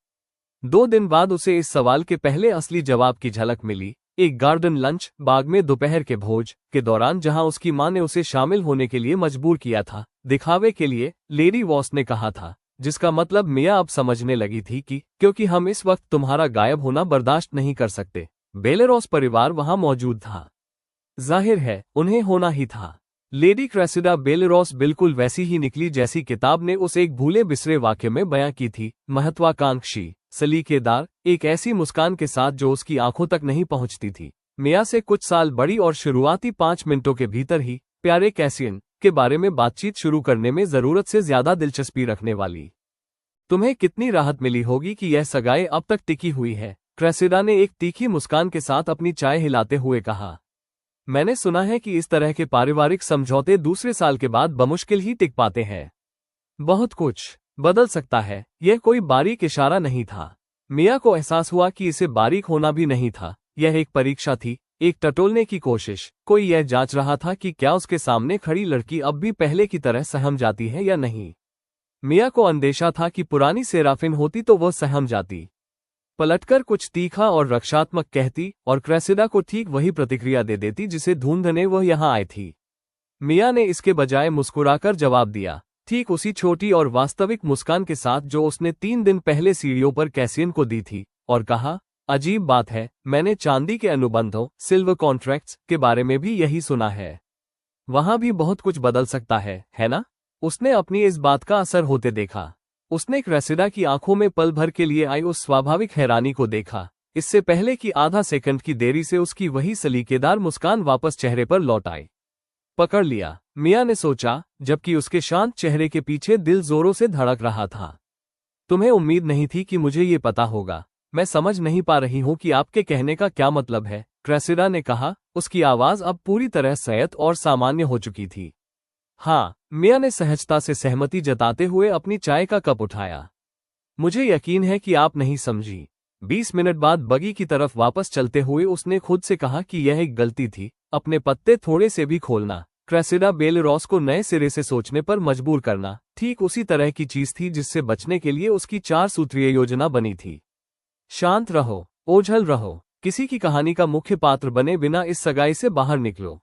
2 दिन बाद उसे इस सवाल के पहले असली जवाब की झलक मिली, एक गार्डन लंच बाग में दोपहर के भोज के दौरान, जहां उसकी मां ने उसे शामिल होने के लिए मजबूर किया था, दिखावे के लिए, लेडी वॉस ने कहा था, जिसका मतलब मिया अब समझने लगी थी कि क्योंकि हम इस वक्त तुम्हारा गायब होना बर्दाश्त नहीं कर सकते। बेलेरोस परिवार वहां मौजूद था। जाहिर है उन्हें होना ही था। लेडी क्रेसिडा बेलेरोस बिल्कुल वैसी ही निकली जैसी किताब ने उस एक भूले बिसरे वाक्य में बयां की थी, महत्वाकांक्षी, सलीकेदार, एक ऐसी मुस्कान के साथ जो उसकी आंखों तक नहीं पहुंचती थी। मिया से कुछ साल बड़ी और शुरुआती 5 मिनटों के भीतर ही प्यारे कैसियन के बारे में बातचीत शुरू करने में जरूरत से ज्यादा दिलचस्पी रखने वाली। तुम्हें कितनी राहत मिली होगी कि यह सगाई अब तक टिकी हुई है, क्रेसिडा ने एक तीखी मुस्कान के साथ अपनी चाय हिलाते हुए कहा। मैंने सुना है कि इस तरह के पारिवारिक समझौते दूसरे साल के बाद बमुश्किल ही टिक पाते हैं। बहुत कुछ बदल सकता है। यह कोई बारीक इशारा नहीं था। मिया को एहसास हुआ कि इसे बारीक होना भी नहीं था। यह एक परीक्षा थी, एक टटोलने की कोशिश। कोई यह जांच रहा था कि क्या उसके सामने खड़ी लड़की अब भी पहले की तरह सहम जाती है या नहीं। मिया को अंदेशा था कि पुरानी सेराफिन होती तो वह सहम जाती, पलटकर कुछ तीखा और रक्षात्मक कहती, और क्रेसिडा को ठीक वही प्रतिक्रिया दे देती जिसे ढूंढने वह यहां आई थी। मिया ने इसके बजाय मुस्कुराकर जवाब दिया, ठीक उसी छोटी और वास्तविक मुस्कान के साथ जो उसने 3 दिन पहले सीढ़ियों पर कैसियन को दी थी, और कहा, अजीब बात है, मैंने चांदी के अनुबंधों, सिल्वर कॉन्ट्रैक्ट्स के बारे में भी यही सुना है। वहां भी बहुत कुछ बदल सकता है ना? उसने अपनी इस बात का असर होते देखा। उसने क्रेसिडा की आंखों में पल भर के लिए आई उस स्वाभाविक हैरानी को देखा, इससे पहले कि आधा सेकंड की देरी से उसकी वही सलीकेदार मुस्कान वापस चेहरे पर लौट आई। पकड़ लिया, मिया ने सोचा, जबकि उसके शांत चेहरे के पीछे दिल जोरों से धड़क रहा था। तुम्हें उम्मीद नहीं थी कि मुझे ये पता होगा। मैं समझ नहीं पा रही हूं कि आपके कहने का क्या मतलब है, क्रेसिडा ने कहा। उसकी आवाज अब पूरी तरह संयत और सामान्य हो चुकी थी। हाँ, मिया ने सहजता से सहमति जताते हुए अपनी चाय का कप उठाया। मुझे यकीन है कि आप नहीं समझी। 20 मिनट बाद बगी की तरफ वापस चलते हुए उसने खुद से कहा कि यह एक गलती थी, अपने पत्ते थोड़े से भी खोलना, क्रेसिडा बेलरॉस को नए सिरे से सोचने पर मजबूर करना, ठीक उसी तरह की चीज थी जिससे बचने के लिए उसकी 4 सूत्रीय योजना बनी थी। शांत रहो, ओझल रहो, किसी की कहानी का मुख्य पात्र बने बिना इस सगाई से बाहर निकलो।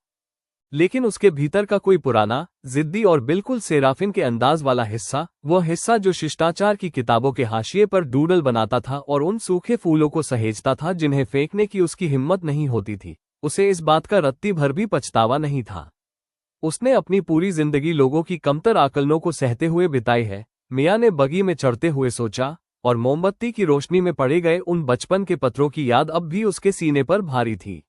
लेकिन उसके भीतर का कोई पुराना, जिद्दी और बिल्कुल सेराफिन के अंदाज वाला हिस्सा, वह हिस्सा जो शिष्टाचार की किताबों के हाशिए पर डूडल बनाता था और उन सूखे फूलों को सहेजता था जिन्हें फेंकने की उसकी हिम्मत नहीं होती थी, उसे इस बात का रत्ती भर भी पछतावा नहीं था। उसने अपनी पूरी जिंदगी लोगों की कमतर आकलनों को सहते हुए बिताई है, मिया ने बगी में चढ़ते हुए सोचा, और मोमबत्ती की रोशनी में पड़े गए उन बचपन के पत्रों की याद अब भी उसके सीने पर भारी थी।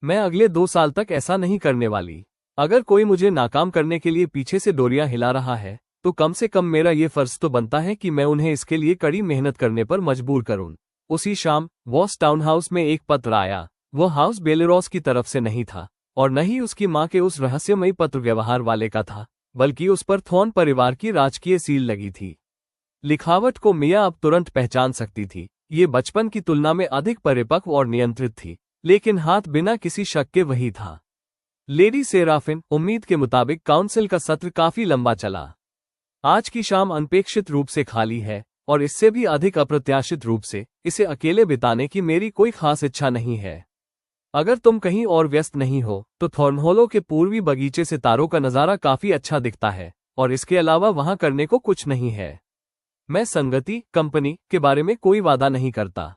मैं अगले 2 साल तक ऐसा नहीं करने वाली। अगर कोई मुझे नाकाम करने के लिए पीछे से डोरियां हिला रहा है, तो कम से कम मेरा ये फर्ज तो बनता है कि मैं उन्हें इसके लिए कड़ी मेहनत करने पर मजबूर करूं। उसी शाम वॉस टाउन हाउस में एक पत्र आया। वो हाउस बेलेरॉस की तरफ से नहीं था, और न ही उसकी मां के उस रहस्यमयी पत्र व्यवहार वाले का था, बल्कि उस पर थॉर्न परिवार की राजकीय सील लगी थी। लिखावट को मिया अब तुरंत पहचान सकती थी। ये बचपन की तुलना में अधिक परिपक्व और नियंत्रित थी, लेकिन हाथ बिना किसी शक के वही था। लेडी सेराफिन, उम्मीद के मुताबिक काउंसिल का सत्र काफी लंबा चला। आज की शाम अनपेक्षित रूप से खाली है, और इससे भी अधिक अप्रत्याशित रूप से इसे अकेले बिताने की मेरी कोई खास इच्छा नहीं है। अगर तुम कहीं और व्यस्त नहीं हो, तो थॉर्नहोलो के पूर्वी बगीचे से तारों का नजारा काफी अच्छा दिखता है, और इसके अलावा वहां करने को कुछ नहीं है। मैं संगति, कंपनी के बारे में कोई वादा नहीं करता।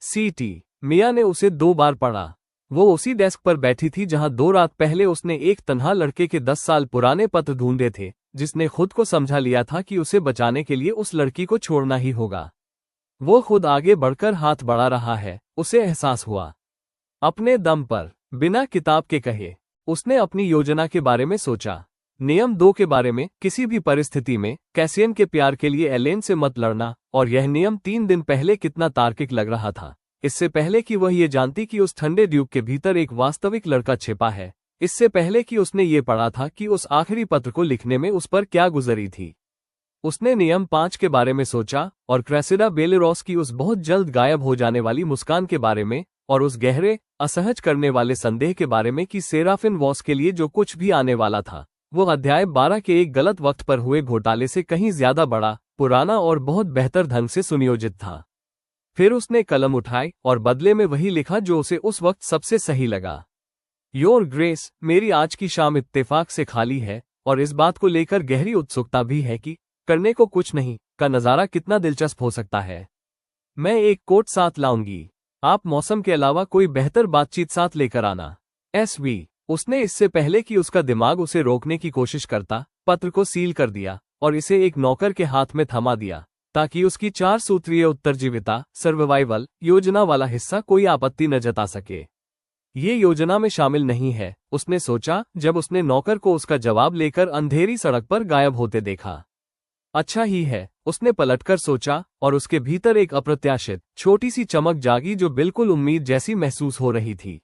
सीटी। मिया ने उसे 2 बार पढ़ा। वो उसी डेस्क पर बैठी थी जहां 2 रात पहले उसने एक तन्हा लड़के के 10 साल पुराने पत्र ढूंढे थे, जिसने खुद को समझा लिया था कि उसे बचाने के लिए उस लड़की को छोड़ना ही होगा। वो खुद आगे बढ़कर हाथ बढ़ा रहा है, उसे एहसास हुआ। अपने दम पर, बिना किताब के कहे, उसने अपनी योजना के बारे में सोचा। नियम 2 के बारे में, किसी भी परिस्थिति में कैसियन के प्यार के लिए एलेन से मत लड़ना, और यह नियम 3 दिन पहले कितना तार्किक लग रहा था। इससे पहले कि वह ये जानती कि उस ठंडे ड्यूक के भीतर एक वास्तविक लड़का छिपा है, इससे पहले कि उसने ये पढ़ा था कि उस आखिरी पत्र को लिखने में उस पर क्या गुजरी थी। उसने नियम 5 के बारे में सोचा, और क्रेसिडा बेलेरॉस की उस बहुत जल्द गायब हो जाने वाली मुस्कान के बारे में, और उस गहरे, असहज करने वाले संदेह के बारे में कि सेराफिन वॉस के लिए जो कुछ भी आने वाला था, वो अध्याय 12 के एक गलत वक्त पर हुए घोटाले से कहीं ज्यादा बड़ा, पुराना और बहुत बेहतर ढंग से सुनियोजित था। फिर उसने कलम उठाई और बदले में वही लिखा जो उसे उस वक्त सबसे सही लगा। योर ग्रेस, मेरी आज की शाम इत्तेफाक से खाली है, और इस बात को लेकर गहरी उत्सुकता भी है कि करने को कुछ नहीं का नज़ारा कितना दिलचस्प हो सकता है। मैं एक कोट साथ लाऊंगी। आप मौसम के अलावा कोई बेहतर बातचीत साथ लेकर आना। एसवी। उसने इससे पहले कि उसका दिमाग उसे रोकने की कोशिश करता, पत्र को सील कर दिया और इसे एक नौकर के हाथ में थमा दिया, ताकि उसकी 4 सूत्रीय उत्तरजीविता सर्वाइवल योजना वाला हिस्सा कोई आपत्ति न जता सके। ये योजना में शामिल नहीं है, उसने सोचा जब उसने नौकर को उसका जवाब लेकर अंधेरी सड़क पर गायब होते देखा। अच्छा ही है, उसने पलटकर सोचा, और उसके भीतर एक अप्रत्याशित छोटी सी चमक जागी जो बिल्कुल उम्मीद जैसी महसूस हो रही थी।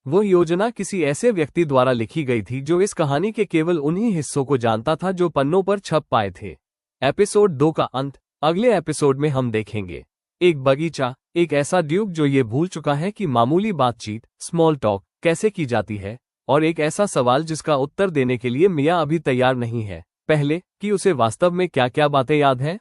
वह योजना किसी ऐसे व्यक्ति द्वारा लिखी गई थी जो इस कहानी के केवल उन्हीं हिस्सों को जानता था जो पन्नों पर छप पाए थे। एपिसोड 2 का अंत अगले एपिसोड में हम देखेंगे। एक बगीचा, एक ऐसा ड्यूक जो ये भूल चुका है कि मामूली बातचीत, स्मॉल टॉक कैसे की जाती है, और एक ऐसा सवाल जिसका उत्तर देने के लिए मिया अभी तैयार नहीं है, पहले कि उसे वास्तव में क्या क्या बातें याद हैं।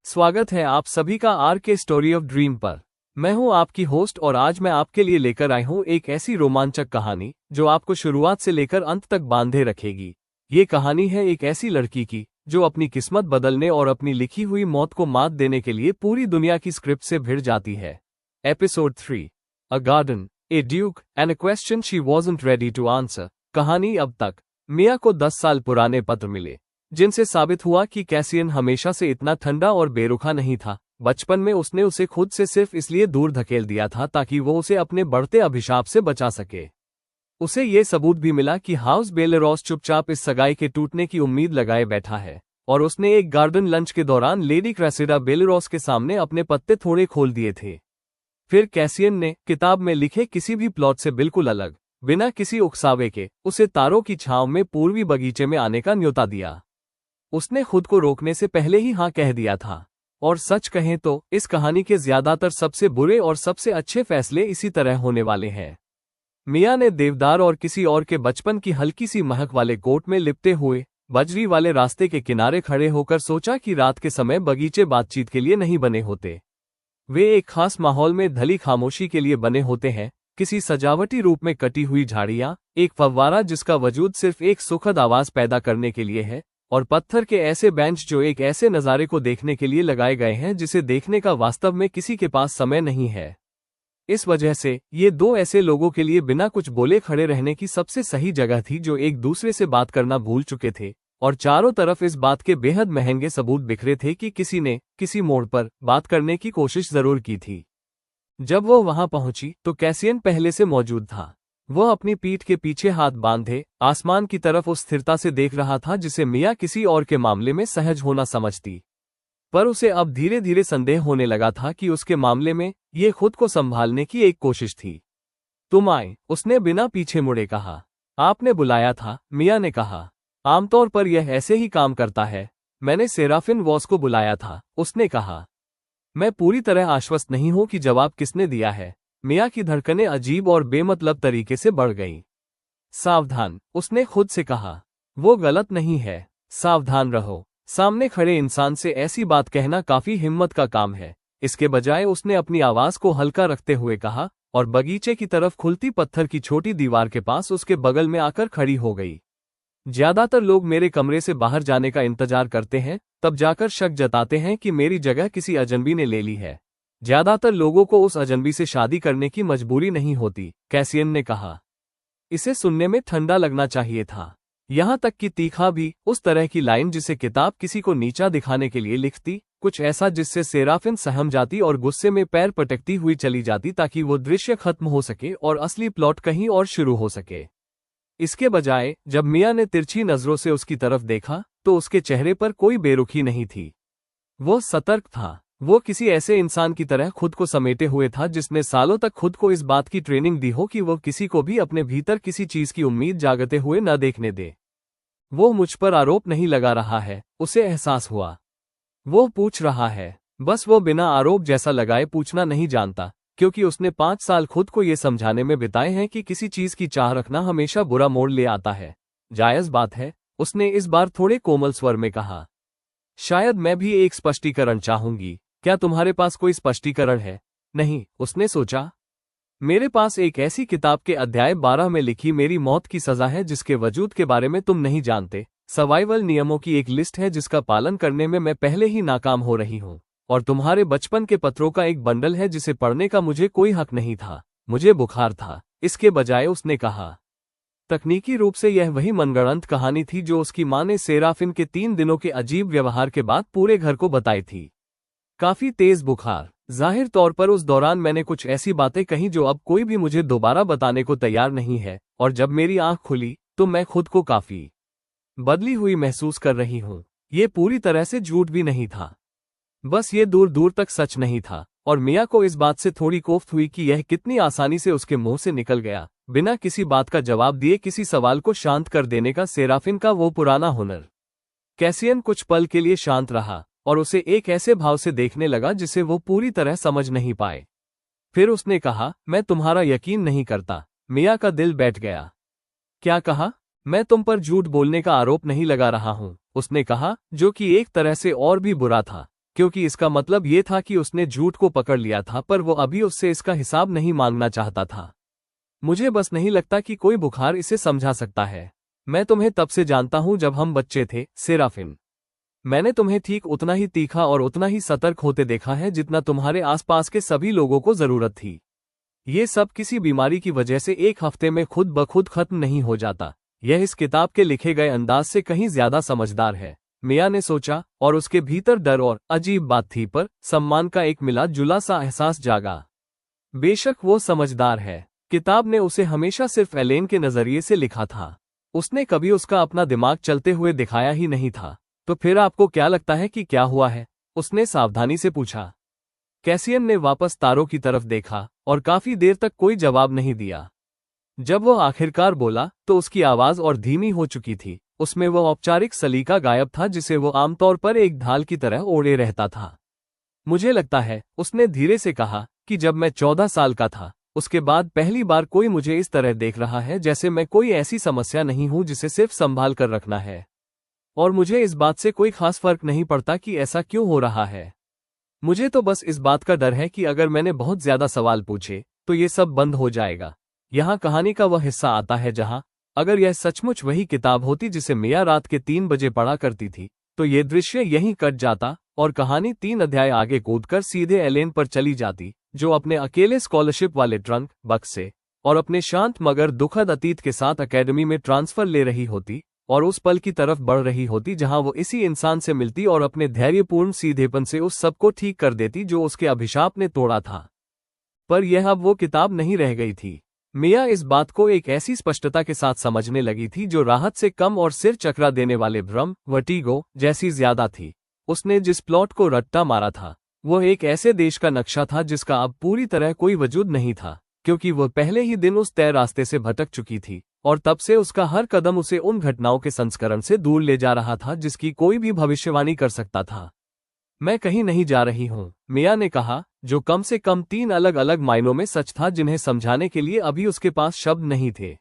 स्वागत है आप सभी का आरके स्टोरी ऑफ ड्रीम पर। मैं हूं आपकी होस्ट, और आज मैं आपके लिए लेकर आई हूं एक ऐसी रोमांचक कहानी जो आपको शुरुआत से लेकर अंत तक बांधे रखेगी। ये कहानी है एक ऐसी लड़की की जो अपनी किस्मत बदलने और अपनी लिखी हुई मौत को मात देने के लिए पूरी दुनिया की स्क्रिप्ट से भिड़ जाती है। Episode 3, a garden, a duke and a question she wasn't ready to answer. कहानी अब तक मिया को 10 साल पुराने पत्र मिले, जिनसे साबित हुआ कि कैसियन हमेशा से इतना ठंडा और बेरुखा नहीं था। बचपन में उसने उसे खुद से सिर्फ इसलिए दूर धकेल दिया था ताकि वो उसे अपने बढ़ते अभिशाप से बचा सके। उसे ये सबूत भी मिला कि हाउस बेलेरॉस चुपचाप इस सगाई के टूटने की उम्मीद लगाए बैठा है, और उसने एक गार्डन लंच के दौरान लेडी क्रेसिडा बेलेरॉस के सामने अपने पत्ते थोड़े खोल दिए थे। फिर कैसियन ने किताब में लिखे किसी भी प्लॉट से बिल्कुल अलग, बिना किसी उकसावे के, उसे तारों की छांव में पूर्वी बगीचे में आने का न्योता दिया। उसने खुद को रोकने से पहले ही हाँ कह दिया था, और सच कहें तो इस कहानी के ज्यादातर सबसे बुरे और सबसे अच्छे फैसले इसी तरह होने वाले हैं। मिया ने देवदार और किसी और के बचपन की हल्की सी महक वाले कोट में लिपटे हुए बजरी वाले रास्ते के किनारे खड़े होकर सोचा कि रात के समय बगीचे बातचीत के लिए नहीं बने होते। वे एक खास माहौल में ढली खामोशी के लिए बने होते हैं, किसी सजावटी रूप में कटी हुई झाड़ियां, एक फव्वारा जिसका वजूद सिर्फ एक सुखद आवाज पैदा करने के लिए है, और पत्थर के ऐसे बेंच जो एक ऐसे नज़ारे को देखने के लिए लगाए गए हैं जिसे देखने का वास्तव में किसी के पास समय नहीं है। इस वजह से ये दो ऐसे लोगों के लिए बिना कुछ बोले खड़े रहने की सबसे सही जगह थी जो एक दूसरे से बात करना भूल चुके थे, और चारों तरफ इस बात के बेहद महंगे सबूत बिखरे थे कि किसी ने किसी मोड़ पर बात करने की कोशिश जरूर की थी। जब वो वहां पहुंची तो कैसियन पहले से मौजूद था। वह अपनी पीठ के पीछे हाथ बांधे आसमान की तरफ उस स्थिरता से देख रहा था जिसे मिया किसी और के मामले में सहज होना समझती, पर उसे अब धीरे धीरे संदेह होने लगा था कि उसके मामले में ये खुद को संभालने की एक कोशिश थी। तुम आए, उसने बिना पीछे मुड़े कहा। आपने बुलाया था, मिया ने कहा। आमतौर पर यह ऐसे ही काम करता है। मैंने सेराफिन वॉस को बुलाया था, उसने कहा। मैं पूरी तरह आश्वस्त नहीं हूं कि जवाब किसने दिया है। मिया की धड़कनें अजीब और बेमतलब तरीके से बढ़ गईं। सावधान, उसने खुद से कहा। वो गलत नहीं है, सावधान रहो। सामने खड़े इंसान से ऐसी बात कहना काफी हिम्मत का काम है। इसके बजाय उसने अपनी आवाज को हल्का रखते हुए कहा, और बगीचे की तरफ खुलती पत्थर की छोटी दीवार के पास उसके बगल में आकर खड़ी हो गई। ज्यादातर लोग मेरे कमरे से बाहर जाने का इंतजार करते हैं, तब जाकर शक जताते हैं कि मेरी जगह किसी अजनबी ने ले ली है। ज्यादातर लोगों को उस अजनबी से शादी करने की मजबूरी नहीं होती, कैसियन ने कहा। इसे सुनने में ठंडा लगना चाहिए था, यहां तक कि तीखा भी, उस तरह की लाइन जिसे किताब किसी को नीचा दिखाने के लिए लिखती, कुछ ऐसा जिससे सेराफिन सहम जाती और गुस्से में पैर पटकती हुई चली जाती ताकि वो दृश्य खत्म हो सके और असली प्लॉट कहीं और शुरू हो सके। इसके बजाय जब मिया ने तिरछी नजरों से उसकी तरफ देखा तो उसके चेहरे पर कोई बेरुखी नहीं थी। वो सतर्क था। वो किसी ऐसे इंसान की तरह खुद को समेटे हुए था जिसने सालों तक खुद को इस बात की ट्रेनिंग दी हो कि वो किसी को भी अपने भीतर किसी चीज की उम्मीद जागते हुए न देखने दे। वो मुझ पर आरोप नहीं लगा रहा है, उसे एहसास हुआ। वो पूछ रहा है, बस वो बिना आरोप जैसा लगाए पूछना नहीं जानता, क्योंकि उसने 5 साल खुद को ये समझाने में बिताए हैं कि किसी चीज की चाह रखना हमेशा बुरा मोड़ ले आता है। जायज बात है, उसने इस बार थोड़े कोमल स्वर में कहा। शायद मैं भी एक स्पष्टीकरण चाहूंगी। क्या तुम्हारे पास कोई स्पष्टीकरण है? नहीं, उसने सोचा। मेरे पास एक ऐसी किताब के अध्याय 12 में लिखी मेरी मौत की सजा है जिसके वजूद के बारे में तुम नहीं जानते। सर्वाइवल नियमों की एक लिस्ट है जिसका पालन करने में मैं पहले ही नाकाम हो रही हूँ, और तुम्हारे बचपन के पत्रों का एक बंडल है जिसे पढ़ने का मुझे कोई हक नहीं था। मुझे बुखार था। इसके बजाय उसने कहा। तकनीकी रूप से यह वही मनगढ़ंत कहानी थी जो उसकी मां ने सेराफिन के 3 दिनों के अजीब व्यवहार के बाद पूरे घर को बताई थी। काफी तेज बुखार। जाहिर तौर पर उस दौरान मैंने कुछ ऐसी बातें कही जो अब कोई भी मुझे दोबारा बताने को तैयार नहीं है, और जब मेरी आंख खुली तो मैं खुद को काफी बदली हुई महसूस कर रही हूँ। ये पूरी तरह से झूठ भी नहीं था, बस ये दूर दूर तक सच नहीं था, और मिया को इस बात से थोड़ी कोफ्त हुई कि यह कितनी आसानी से उसके मुंह से निकल गया, बिना किसी बात का जवाब दिए किसी सवाल को शांत कर देने का सेराफिन का वो पुराना हुनर। कैसियन कुछ पल के लिए शांत रहा और उसे एक ऐसे भाव से देखने लगा जिसे वो पूरी तरह समझ नहीं पाए। फिर उसने कहा, मैं तुम्हारा यकीन नहीं करता। मिया का दिल बैठ गया। क्या कहा? मैं तुम पर झूठ बोलने का आरोप नहीं लगा रहा हूं, उसने कहा, जो कि एक तरह से और भी बुरा था, क्योंकि इसका मतलब ये था कि उसने झूठ को पकड़ लिया था, पर वो अभी उससे इसका हिसाब नहीं मांगना चाहता था। मुझे बस नहीं लगता कि कोई बुखार इसे समझा सकता है। मैं तुम्हें तब से जानता हूं जब हम बच्चे थे, सेराफिन। मैंने तुम्हें ठीक उतना ही तीखा और उतना ही सतर्क होते देखा है जितना तुम्हारे आसपास के सभी लोगों को जरूरत थी। ये सब किसी बीमारी की वजह से एक हफ्ते में खुद ब खुद खत्म नहीं हो जाता। यह इस किताब के लिखे गए अंदाज से कहीं ज्यादा समझदार है, मिया ने सोचा, और उसके भीतर डर और अजीब बात थी पर सम्मान का एक मिला जुला सा एहसास जागा। बेशक वो समझदार है। किताब ने उसे हमेशा सिर्फ एलेन के नजरिए से लिखा था। उसने कभी उसका अपना दिमाग चलते हुए दिखाया ही नहीं था। तो फिर आपको क्या लगता है कि क्या हुआ है? उसने सावधानी से पूछा। कैसियन ने वापस तारों की तरफ देखा और काफी देर तक कोई जवाब नहीं दिया। जब वो आखिरकार बोला तो उसकी आवाज और धीमी हो चुकी थी। उसमें वो औपचारिक सलीका गायब था जिसे वो आमतौर पर एक ढाल की तरह ओढ़े रहता था। मुझे लगता है, उसने धीरे से कहा, कि जब मैं 14 साल का था, उसके बाद पहली बार कोई मुझे इस तरह देख रहा है जैसे मैं कोई ऐसी समस्या नहीं हूं जिसे सिर्फ संभाल कर रखना है। और मुझे इस बात से कोई खास फर्क नहीं पड़ता कि ऐसा क्यों हो रहा है। मुझे तो बस इस बात का डर है कि अगर मैंने बहुत ज्यादा सवाल पूछे तो ये सब बंद हो जाएगा। यहाँ कहानी का वह हिस्सा आता है जहाँ, अगर यह सचमुच वही किताब होती जिसे मिया रात के 3 बजे पढ़ा करती थी, तो ये दृश्य यहीं कट जाता और कहानी 3 अध्याय आगे कूदकर सीधे एलेन पर चली जाती, जो अपने अकेले स्कॉलरशिप वाले ट्रंक बक्से और अपने शांत मगर दुखद अतीत के साथ अकेडमी में ट्रांसफर ले रही होती और उस पल की तरफ बढ़ रही होती जहां वो इसी इंसान से मिलती और अपने धैर्यपूर्ण सीधेपन से उस सब को ठीक कर देती जो उसके अभिशाप ने तोड़ा था। पर यह अब वो किताब नहीं रह गई थी। मिया इस बात को एक ऐसी स्पष्टता के साथ समझने लगी थी जो राहत से कम और सिर चकरा देने वाले भ्रम वर्टिगो जैसी ज्यादा थी। उसने जिस प्लॉट को रट्टा मारा था वह एक ऐसे देश का नक्शा था जिसका अब पूरी तरह कोई वजूद नहीं था, क्योंकि वह पहले ही दिन उस तय रास्ते से भटक चुकी थी और तब से उसका हर कदम उसे उन घटनाओं के संस्करण से दूर ले जा रहा था जिसकी कोई भी भविष्यवाणी कर सकता था। मैं कहीं नहीं जा रही हूं, मिया ने कहा, जो कम से कम 3 अलग अलग मायनों में सच था जिन्हें समझाने के लिए अभी उसके पास शब्द नहीं थे।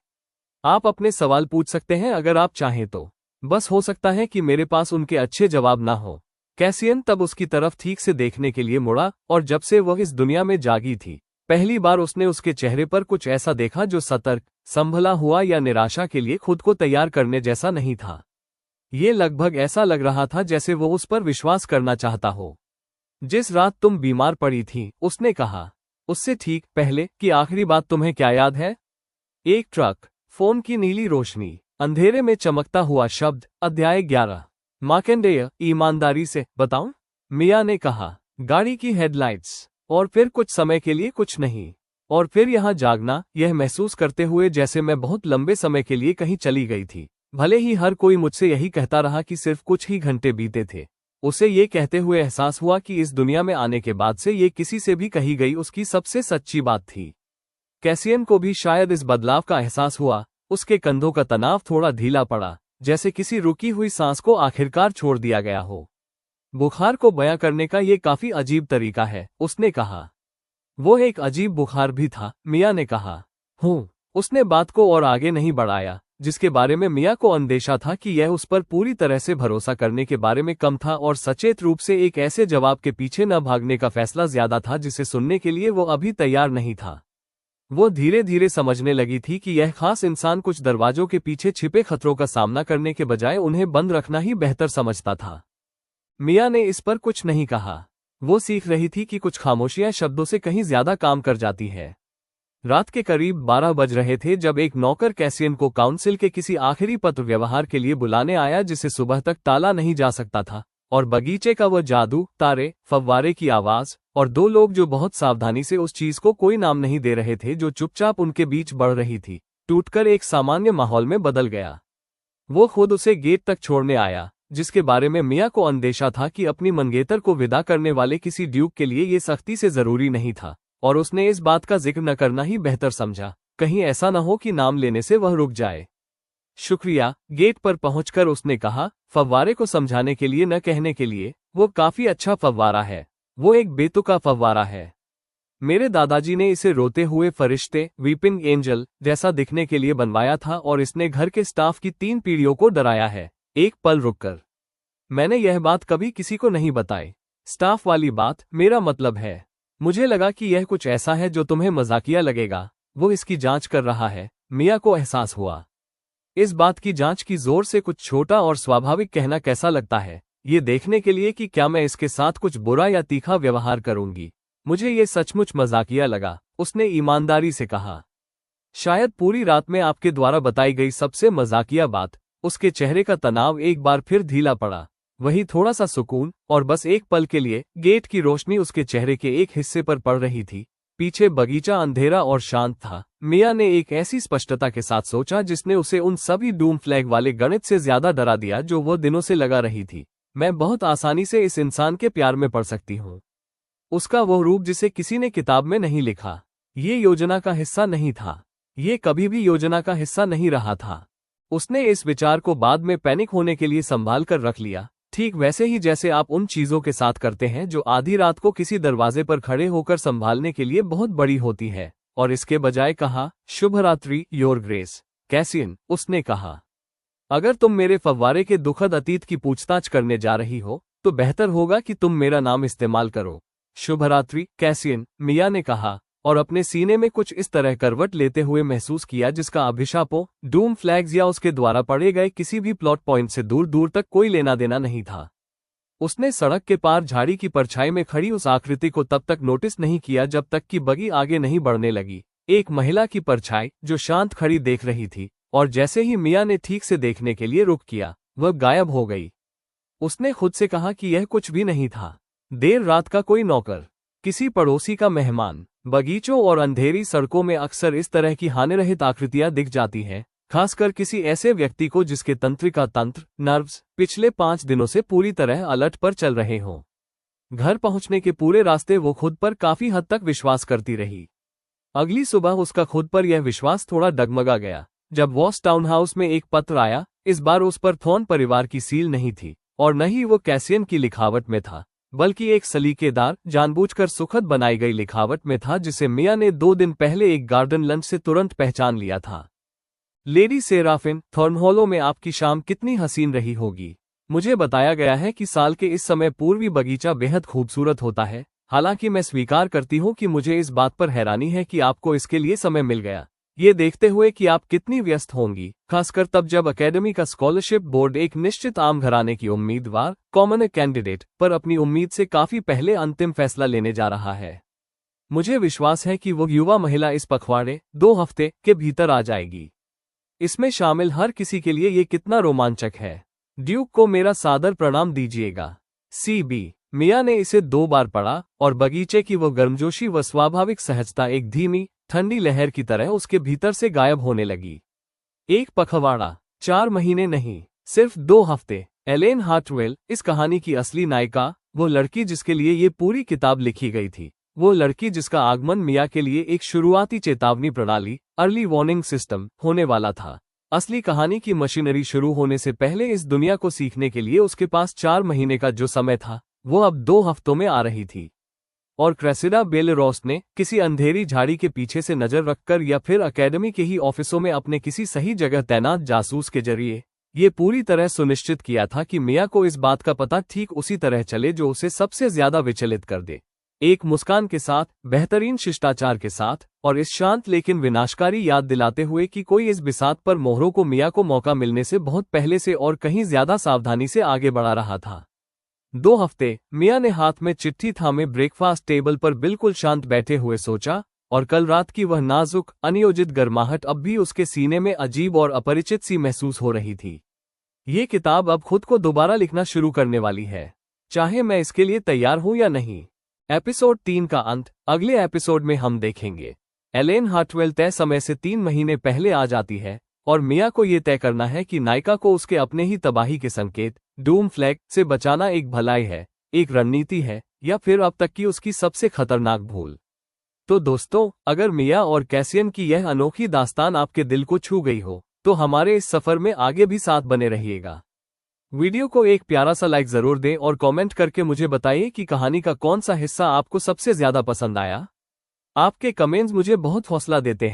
आप अपने सवाल पूछ सकते हैं अगर आप चाहें तो। बस हो सकता है कि मेरे पास उनके अच्छे जवाब ना हो। कैसियन तब उसकी तरफ ठीक से देखने के लिए मुड़ा और जब से वह इस दुनिया में जागी थी, पहली बार उसने उसके चेहरे पर कुछ ऐसा देखा जो सतर्क, संभला हुआ या निराशा के लिए खुद को तैयार करने जैसा नहीं था। ये लगभग ऐसा लग रहा था जैसे वो उस पर विश्वास करना चाहता हो। जिस रात तुम बीमार पड़ी थी, उसने कहा, उससे ठीक पहले की आखिरी बात तुम्हें क्या याद है? एक ट्रक, फोन की नीली रोशनी, अंधेरे में चमकता हुआ शब्द, अध्याय 11। मार्कंडेय, ईमानदारी से बताऊं? मिया ने कहा, गाड़ी की हेडलाइट्स। और फिर कुछ समय के लिए कुछ नहीं। और फिर यहाँ जागना, यह महसूस करते हुए जैसे मैं बहुत लंबे समय के लिए कहीं चली गई थी, भले ही हर कोई मुझसे यही कहता रहा कि सिर्फ कुछ ही घंटे बीते थे। उसे ये कहते हुए एहसास हुआ कि इस दुनिया में आने के बाद से ये किसी से भी कही गई उसकी सबसे सच्ची बात थी। कैसियन को भी शायद इस बदलाव का एहसास हुआ। उसके कंधों का तनाव थोड़ा ढीला पड़ा, जैसे किसी रुकी हुई सांस को आखिरकार छोड़ दिया गया हो। बुखार को बयां करने का ये काफी अजीब तरीका है, उसने कहा। वो एक अजीब बुखार भी था, मिया ने कहा। उसने बात को और आगे नहीं बढ़ाया, जिसके बारे में मिया को अंदेशा था कि यह उस पर पूरी तरह से भरोसा करने के बारे में कम था और सचेत रूप से एक ऐसे जवाब के पीछे न भागने का फैसला ज्यादा था जिसे सुनने के लिए वो अभी तैयार नहीं था। वो धीरे धीरे समझने लगी थी कि यह खास इंसान कुछ दरवाजों के पीछे छिपे खतरों का सामना करने के बजाय उन्हें बंद रखना ही बेहतर समझता था। मिया ने इस पर कुछ नहीं कहा। वो सीख रही थी कि कुछ खामोशियां शब्दों से कहीं ज्यादा काम कर जाती है। रात के करीब 12 बज रहे थे जब एक नौकर कैसियन को काउंसिल के किसी आखिरी पत्र व्यवहार के लिए बुलाने आया जिसे सुबह तक टाला नहीं जा सकता था, और बगीचे का वह जादू, तारे, फव्वारे की आवाज और 2 लोग जो बहुत सावधानी से उस चीज को कोई नाम नहीं दे रहे थे जो चुपचाप उनके बीच बढ़ रही थी, टूटकर एक सामान्य माहौल में बदल गया। वो खुद उसे गेट तक छोड़ने आया, जिसके बारे में मिया को अंदेशा था कि अपनी मंगेतर को विदा करने वाले किसी ड्यूक के लिए ये सख्ती से जरूरी नहीं था, और उसने इस बात का जिक्र न करना ही बेहतर समझा, कहीं ऐसा न हो कि नाम लेने से वह रुक जाए। शुक्रिया, गेट पर पहुंचकर उसने कहा, फव्वारे को समझाने के लिए न कहने के लिए, वो काफी अच्छा फव्वारा है। वो एक बेतुका फव्वारा है। मेरे दादाजी ने इसे रोते हुए फरिश्ते, वीपिंग एंजल जैसा दिखने के लिए बनवाया था और इसने घर के स्टाफ की 3 पीढ़ियों को डराया है। एक पल रुककर, मैंने यह बात कभी किसी को नहीं बताई। स्टाफ वाली बात, मेरा मतलब है। मुझे लगा कि यह कुछ ऐसा है जो तुम्हें मजाकिया लगेगा। वो इसकी जांच कर रहा है, मिया को एहसास हुआ। इस बात की जांच की जोर से कुछ छोटा और स्वाभाविक कहना कैसा लगता है, ये देखने के लिए कि क्या मैं इसके साथ कुछ बुरा या तीखा व्यवहार करूंगी। मुझे ये सचमुच मजाकिया लगा, उसने ईमानदारी से कहा। शायद पूरी रात में आपके द्वारा बताई गई सबसे मजाकिया बात। उसके चेहरे का तनाव एक बार फिर ढीला पड़ा। वही थोड़ा सा सुकून, और बस एक पल के लिए गेट की रोशनी उसके चेहरे के एक हिस्से पर पड़ रही थी। पीछे बगीचा अंधेरा और शांत था। मिया ने एक ऐसी स्पष्टता के साथ सोचा जिसने उसे उन सभी डूम फ्लैग वाले गणित से ज्यादा डरा दिया जो वो दिनों से लगा रही थी। मैं बहुत आसानी से इस इंसान के प्यार में पड़ सकती हूँ। उसका वो रूप जिसे किसी ने किताब में नहीं लिखा। ये योजना का हिस्सा नहीं था। ये कभी भी योजना का हिस्सा नहीं रहा था। उसने इस विचार को बाद में पैनिक होने के लिए संभाल कर रख लिया, ठीक वैसे ही जैसे आप उन चीजों के साथ करते हैं जो आधी रात को किसी दरवाजे पर खड़े होकर संभालने के लिए बहुत बड़ी होती है। और इसके बजाय कहा, शुभ रात्रि योर ग्रेस कैसियन। उसने कहा, अगर तुम मेरे फव्वारे के दुखद अतीत की पूछताछ करने जा रही हो तो बेहतर होगा कि तुम मेरा नाम इस्तेमाल करो। शुभ रात्रि कैसियन, मिया ने कहा और अपने सीने में कुछ इस तरह करवट लेते हुए महसूस किया जिसका अभिशापों, डूम फ्लैग्स या उसके द्वारा पढ़े गए किसी भी प्लॉट पॉइंट से दूर दूर तक कोई लेना देना नहीं था। उसने सड़क के पार झाड़ी की परछाई में खड़ी उस आकृति को तब तक नोटिस नहीं किया जब तक कि बगी आगे नहीं बढ़ने लगी। एक महिला की परछाई जो शांत खड़ी देख रही थी, और जैसे ही मिया ने ठीक से देखने के लिए रुख किया, वह गायब हो गई। उसने खुद से कहा कि यह कुछ भी नहीं था। देर रात का कोई नौकर, किसी पड़ोसी का मेहमान। बगीचों और अंधेरी सड़कों में अक्सर इस तरह की हानिरहित आकृतियां दिख जाती हैं, खासकर किसी ऐसे व्यक्ति को जिसके तंत्रिका तंत्र, नर्व्स, पिछले 5 दिनों से पूरी तरह अलर्ट पर चल रहे हों। घर पहुंचने के पूरे रास्ते वो खुद पर काफी हद तक विश्वास करती रही। अगली सुबह उसका खुद पर यह विश्वास थोड़ा डगमगा गया जब वॉस टाउन हाउस में एक पत्र आया। इस बार उस पर थॉर्न परिवार की सील नहीं थी और न ही वो कैसियन की लिखावट में था, बल्कि एक सलीकेदार, जानबूझकर सुखद बनाई गई लिखावट में था जिसे मिया ने 2 दिन पहले एक गार्डन लंच से तुरंत पहचान लिया था। लेडी सेराफिन, थॉर्नहॉलो में आपकी शाम कितनी हसीन रही होगी। मुझे बताया गया है कि साल के इस समय पूर्वी बगीचा बेहद खूबसूरत होता है। हालांकि मैं स्वीकार करती हूँ कि मुझे इस बात पर हैरानी है कि आपको इसके लिए समय मिल गया, ये देखते हुए कि आप कितनी व्यस्त होंगी, खासकर तब जब अकेडमी का स्कॉलरशिप बोर्ड एक निश्चित आम घराने की उम्मीदवार, कॉमन कैंडिडेट पर अपनी उम्मीद से काफी पहले अंतिम फैसला लेने जा रहा है। मुझे विश्वास है कि वो युवा महिला इस पखवाड़े 2 हफ्ते के भीतर आ जाएगी। इसमें शामिल हर किसी के लिए ये कितना रोमांचक है। ड्यूक को मेरा सादर प्रणाम दीजिएगा। CB। मिया ने इसे 2 बार पढ़ा और बगीचे की वो गर्मजोशी व स्वाभाविक सहजता एक धीमी, ठंडी लहर की तरह उसके भीतर से गायब होने लगी। एक पखवाड़ा, 4 महीने नहीं, सिर्फ 2 हफ्ते। एलेन हार्टवेल, इस कहानी की असली नायिका, वो लड़की जिसके लिए ये पूरी किताब लिखी गई थी, वो लड़की जिसका आगमन मिया के लिए एक शुरुआती चेतावनी प्रणाली, अर्ली वार्निंग सिस्टम, होने वाला था। असली कहानी की मशीनरी शुरू होने से पहले इस दुनिया को सीखने के लिए उसके पास 4 महीने का जो समय था, वो अब 2 हफ्तों में आ रही थी। और क्रेसिडा बेलरॉस ने किसी अंधेरी झाड़ी के पीछे से नजर रखकर या फिर अकेडमी के ही ऑफिसों में अपने किसी सही जगह तैनात जासूस के जरिए ये पूरी तरह सुनिश्चित किया था कि मिया को इस बात का पता ठीक उसी तरह चले जो उसे सबसे ज्यादा विचलित कर दे। एक मुस्कान के साथ, बेहतरीन शिष्टाचार के साथ, और इस शांत लेकिन विनाशकारी याद दिलाते हुए कि कोई इस बिसात पर मोहरों को मिया को मौका मिलने से बहुत पहले से और कहीं ज्यादा सावधानी से आगे बढ़ा रहा था। 2 हफ्ते। मिया ने हाथ में चिट्ठी थामे ब्रेकफास्ट टेबल पर बिल्कुल शांत बैठे हुए सोचा, और कल रात की वह नाजुक, अनियोजित गर्माहट अब भी उसके सीने में अजीब और अपरिचित सी महसूस हो रही थी। ये किताब अब खुद को दोबारा लिखना शुरू करने वाली है, चाहे मैं इसके लिए तैयार हूं या नहीं। एपिसोड 3 का अंत अगले एपिसोड में हम देखेंगे। एलेन हार्टवेल तय समय से 3 महीने पहले आ जाती है और मिया को ये तय करना है कि नायिका को उसके अपने ही तबाही के संकेत, डूम फ्लैग, से बचाना एक भलाई है, एक रणनीति है, या फिर अब तक की उसकी सबसे खतरनाक भूल। तो दोस्तों, अगर मिया और कैसियन की यह अनोखी दास्तान आपके दिल को छू गई हो तो हमारे इस सफर में आगे भी साथ बने रहिएगा। वीडियो को एक प्यारा सा लाइक जरूर दें और कमेंट करके मुझे बताइए कि कहानी का कौन सा हिस्सा आपको सबसे ज्यादा पसंद आया। आपके कमेंट्स मुझे बहुत हौसला देते हैं।